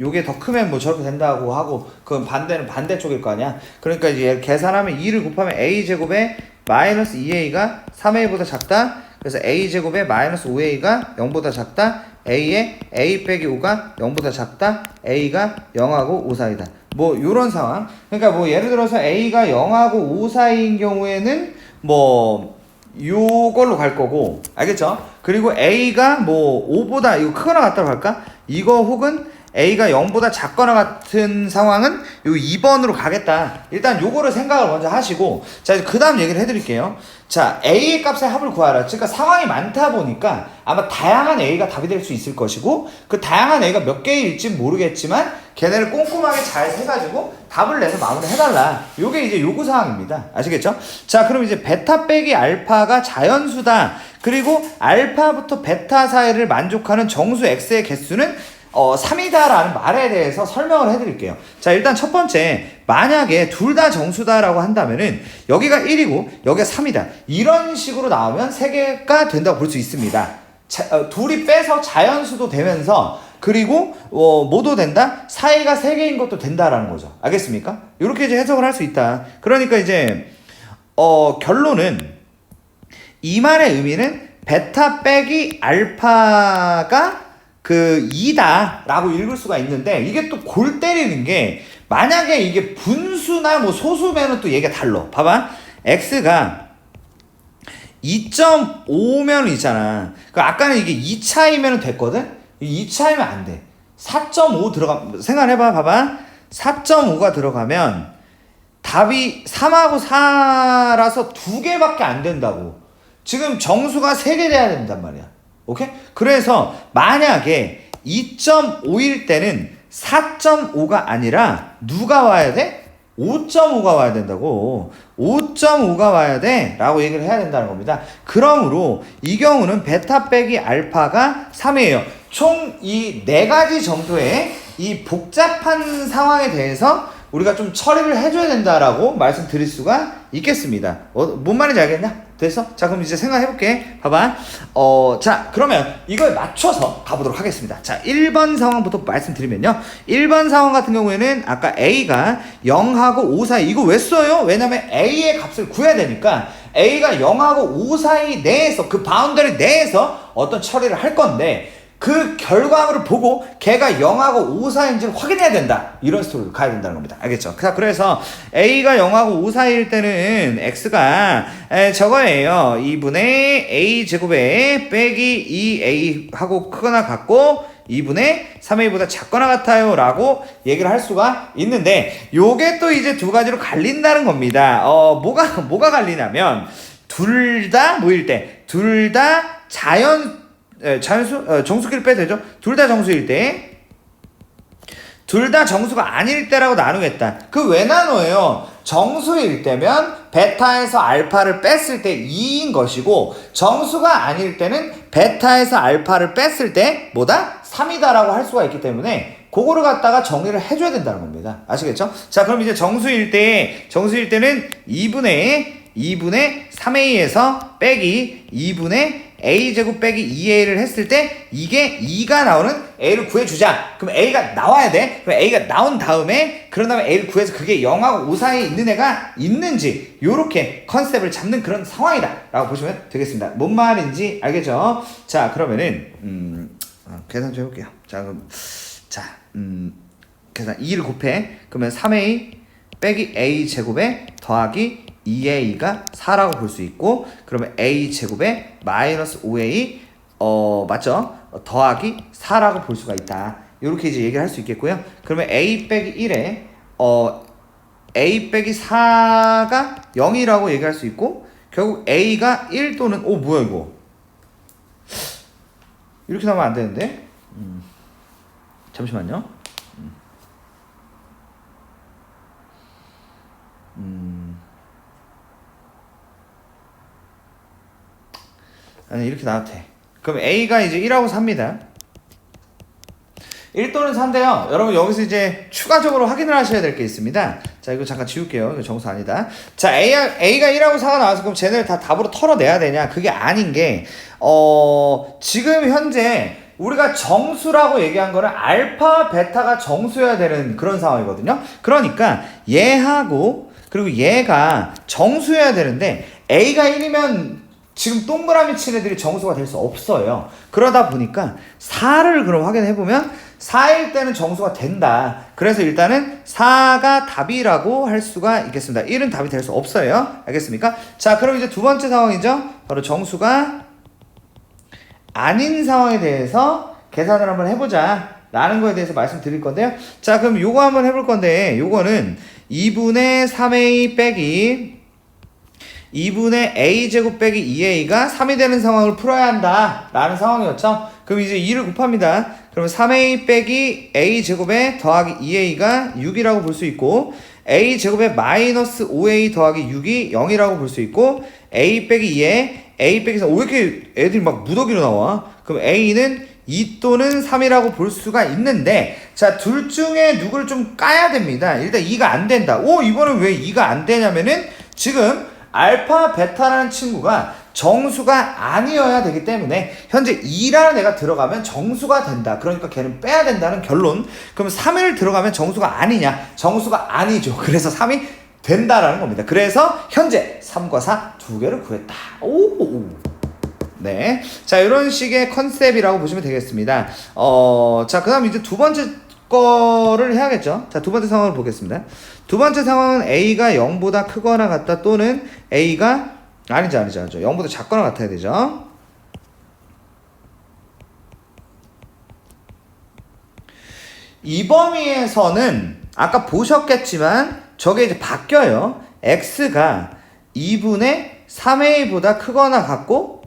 요게 더 크면 뭐 저렇게 된다고 하고 그건 반대는 반대쪽일 거 아니야. 그러니까 이제 계산하면 2를 곱하면 a제곱에 마이너스 2a가 3a보다 작다. 그래서 a제곱에 마이너스 5a가 0보다 작다. a에 a 빼기 5가 0보다 작다. a가 0하고 5 사이다. 뭐 요런 상황. 그러니까 뭐 예를 들어서 a가 0하고 5 사이인 경우에는 뭐 요걸로 갈 거고, 알겠죠? 그리고 a가 뭐 5보다 이거 크거나 같다고 할까? 이거 혹은 a가 0보다 작거나 같은 상황은 요 2번으로 가겠다. 일단 요거를 생각을 먼저 하시고, 자, 그 다음 얘기를 해드릴게요. 자, a의 값의 합을 구하라. 그러니까 상황이 많다 보니까 아마 다양한 a가 답이 될 수 있을 것이고, 그 다양한 a가 몇 개일지 모르겠지만 걔네를 꼼꼼하게 잘 해가지고 답을 내서 마무리 해달라. 요게 이제 요구사항입니다. 아시겠죠? 자, 그럼 이제 베타 빼기 알파가 자연수다. 그리고 알파부터 베타 사이를 만족하는 정수 x의 개수는 3이다라는 말에 대해서 설명을 해드릴게요. 자, 일단 첫 번째, 만약에 둘 다 정수다라고 한다면은 여기가 1이고 여기가 3이다. 이런 식으로 나오면 3개가 된다고 볼 수 있습니다. 둘이 빼서 자연수도 되면서 그리고 뭐도 된다? 사이가 3개인 것도 된다라는 거죠. 알겠습니까? 이렇게 이제 해석을 할 수 있다. 그러니까 이제 결론은 이 말의 의미는 베타 빼기 알파가 그 2다 라고 읽을 수가 있는데, 이게 또 골 때리는 게 만약에 이게 분수나 뭐 소수면은 또 얘기가 달라. 봐봐, x가 2.5면 있잖아. 그 아까는 이게 2차이면 됐거든. 2차이면 안 돼. 4.5 생각해봐. 봐봐, 4.5가 들어가면 답이 3하고 4라서 2개밖에 안 된다고. 지금 정수가 3개 돼야 된단 말이야. 오케이? 그래서 만약에 2.5일 때는 4.5가 아니라 누가 와야 돼? 5.5가 와야 된다고. 5.5가 와야 돼 라고 얘기를 해야 된다는 겁니다. 그러므로 이 경우는 베타 빼기 알파가 3이에요. 총 이 4가지 정도의 이 복잡한 상황에 대해서 우리가 좀 처리를 해줘야 된다라고 말씀드릴 수가 있겠습니다. 뭔 말인지 알겠냐? 됐어? 자, 그럼 이제 생각해볼게. 봐봐. 자, 그러면 이걸 맞춰서 가보도록 하겠습니다. 자, 1번 상황부터 말씀드리면요. 1번 상황 같은 경우에는 아까 a가 0하고 5 사이, 이거 왜 써요? 왜냐면 a의 값을 구해야 되니까 a가 0하고 5 사이 내에서, 그 바운더리 내에서 어떤 처리를 할 건데, 그 결과물을 보고 걔가 0하고 5 사이인지를 확인해야 된다. 이런 스토리로 가야 된다는 겁니다. 알겠죠? 그래서 a가 0하고 5 사이일 때는 x가 저거예요. 2분의 a 제곱에 빼기 2a 하고 크거나 같고 2분의 3a보다 작거나 같아요 라고 얘기를 할 수가 있는데, 요게 또 이제 두 가지로 갈린다는 겁니다. 뭐가 갈리냐면 둘 다 뭐일 때, 둘 다 정수끼리 빼도 되죠? 둘 다 정수일 때, 둘 다 정수가 아닐 때라고 나누겠다. 그 왜 나눠요? 정수일 때면 베타에서 알파를 뺐을 때 2인 것이고, 정수가 아닐 때는 베타에서 알파를 뺐을 때 뭐다? 3이다라고 할 수가 있기 때문에 그거를 갖다가 정리를 해줘야 된다는 겁니다. 아시겠죠? 자, 그럼 이제 정수일 때는 2분의 3a에서 빼기 2분의 a제곱 빼기 2a를 했을 때 이게 2가 나오는 a를 구해주자. 그럼 a가 나와야 돼. 그럼 a가 나온 다음에, 그런 다음에 a를 구해서 그게 0하고 5 사이에 있는 애가 있는지, 요렇게 컨셉을 잡는 그런 상황이다 라고 보시면 되겠습니다. 뭔 말인지 알겠죠? 자, 그러면은 계산 좀 해볼게요. 계산 2를 곱해. 그러면 3a 빼기 a 제곱에 더하기 2a가 4라고 볼 수 있고, 그러면 a 제곱에 마이너스 5a 맞죠? 더하기 4라고 볼 수가 있다. 이렇게 이제 얘기를 할 수 있겠고요. 그러면 a 빼기 1에 a 빼기 4가 0이라고 얘기할 수 있고, 결국 a가 1 또는 뭐야 이거 이렇게 나오면 안 되는데. 잠시만요. 아니, 이렇게 나와도 돼. 그럼 a가 이제 1하고 4입니다. 1 또는 4인데요. 여러분 여기서 이제 추가적으로 확인을 하셔야 될 게 있습니다. 자, 이거 잠깐 지울게요. 이거 정수 아니다. 자, A가 1하고 4가 나와서 그럼 쟤네를 다 답으로 털어내야 되냐? 그게 아닌 게 지금 현재 우리가 정수라고 얘기한 거는 알파, 베타가 정수여야 되는 그런 상황이거든요. 그러니까 얘하고 그리고 얘가 정수여야 되는데 A가 1이면 지금 동그라미 친 애들이 정수가 될 수 없어요. 그러다 보니까 4를 그럼 확인해보면 4일 때는 정수가 된다. 그래서 일단은 4가 답이라고 할 수가 있겠습니다. 1은 답이 될 수 없어요. 알겠습니까? 자, 그럼 이제 두 번째 상황이죠. 바로 정수가 아닌 상황에 대해서 계산을 한번 해보자 라는 거에 대해서 말씀드릴 건데요. 자, 그럼 요거 한번 해볼 건데 요거는 2분의 3a 빼기 2분의 a제곱 빼기 2a가 3이 되는 상황을 풀어야 한다 라는 상황이었죠. 그럼 이제 2를 곱합니다. 그러면 3a 빼기 a제곱에 더하기 2a가 6이라고 볼 수 있고 a제곱에 마이너스 5a 더하기 6이 0이라고 볼 수 있고 a 빼기 2에 a 빼기 3 왜 이렇게 애들이 막 무더기로 나와? 그럼 a는 2 또는 3이라고 볼 수가 있는데 자, 둘 중에 누구를 좀 까야 됩니다. 일단 2가 안 된다. 이번엔 왜 2가 안 되냐면은 지금 알파, 베타라는 친구가 정수가 아니어야 되기 때문에 현재 2라는 애가 들어가면 정수가 된다. 그러니까 걔는 빼야 된다는 결론. 그럼 3을 들어가면 정수가 아니냐? 정수가 아니죠. 그래서 3이 된다라는 겁니다. 그래서 현재 3과 4 두 개를 구했다. 네. 자, 이런 식의 컨셉이라고 보시면 되겠습니다. 자, 그 다음 이제 두 번째 거를 해야겠죠. 자, 두 번째 상황을 보겠습니다. 두 번째 상황은 A가 0보다 크거나 같다 또는 A가 아니죠. 0보다 작거나 같아야 되죠. 이 범위에서는 아까 보셨겠지만 저게 이제 바뀌어요. X가 2분의 3A보다 크거나 같고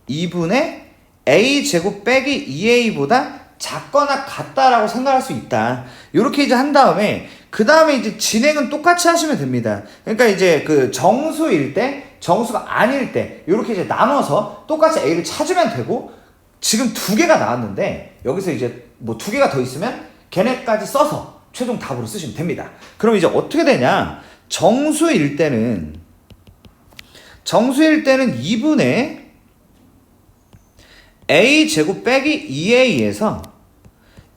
2분의 A제곱 빼기 2A보다 작거나 같다라고 생각할 수 있다. 이렇게 이제 한 다음에 그 다음에 이제 진행은 똑같이 하시면 됩니다. 그러니까 이제 그 정수일 때, 정수가 아닐 때 이렇게 이제 나눠서 똑같이 A를 찾으면 되고 지금 두 개가 나왔는데 여기서 이제 뭐 두 개가 더 있으면 걔네까지 써서 최종 답으로 쓰시면 됩니다. 그럼 이제 어떻게 되냐? 정수일 때는 2분의 a제곱 빼기 2a에서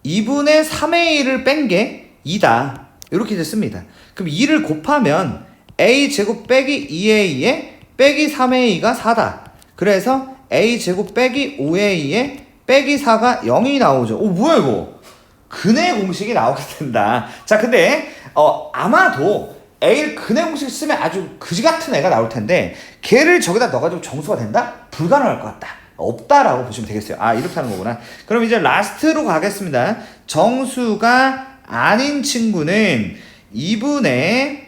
2분의 3a를 뺀 게 2다. 이렇게 이제 씁니다. 그럼 2를 곱하면 a제곱 빼기 2a에 빼기 3a가 4다. 그래서 a제곱 빼기 5a에 빼기 4가 0이 나오죠. 뭐야 이거? 근해 공식이 나오게 된다. 자, 근데 아마도 A를 근해 공식 쓰면 아주 그지 같은 애가 나올 텐데 걔를 저기다 넣어가지고 정수가 된다? 불가능할 것 같다. 없다라고 보시면 되겠어요. 이렇게 하는 거구나. 그럼 이제 라스트로 가겠습니다. 정수가 아닌 친구는 2분의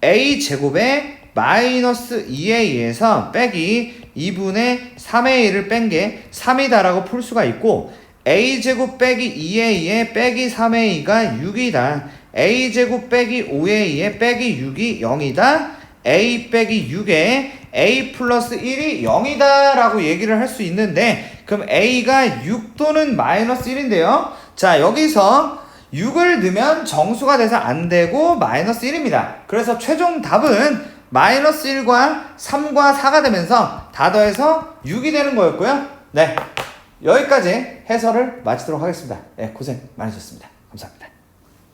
a제곱에 마이너스 2a에서 빼기 2분의 3a를 뺀 게 3이다라고 풀 수가 있고 a제곱 빼기 2a에 빼기 3a가 6이다. a제곱 빼기 5a에 빼기 6이 0이다. a 빼기 6에 a 플러스 1이 0이다 라고 얘기를 할 수 있는데 그럼 a가 6 또는 마이너스 1인데요. 자, 여기서 6을 넣으면 정수가 돼서 안 되고 마이너스 1입니다. 그래서 최종 답은 마이너스 1과 3과 4가 되면서 다 더해서 6이 되는 거였고요. 네, 여기까지 해설을 마치도록 하겠습니다. 네, 고생 많으셨습니다. 감사합니다.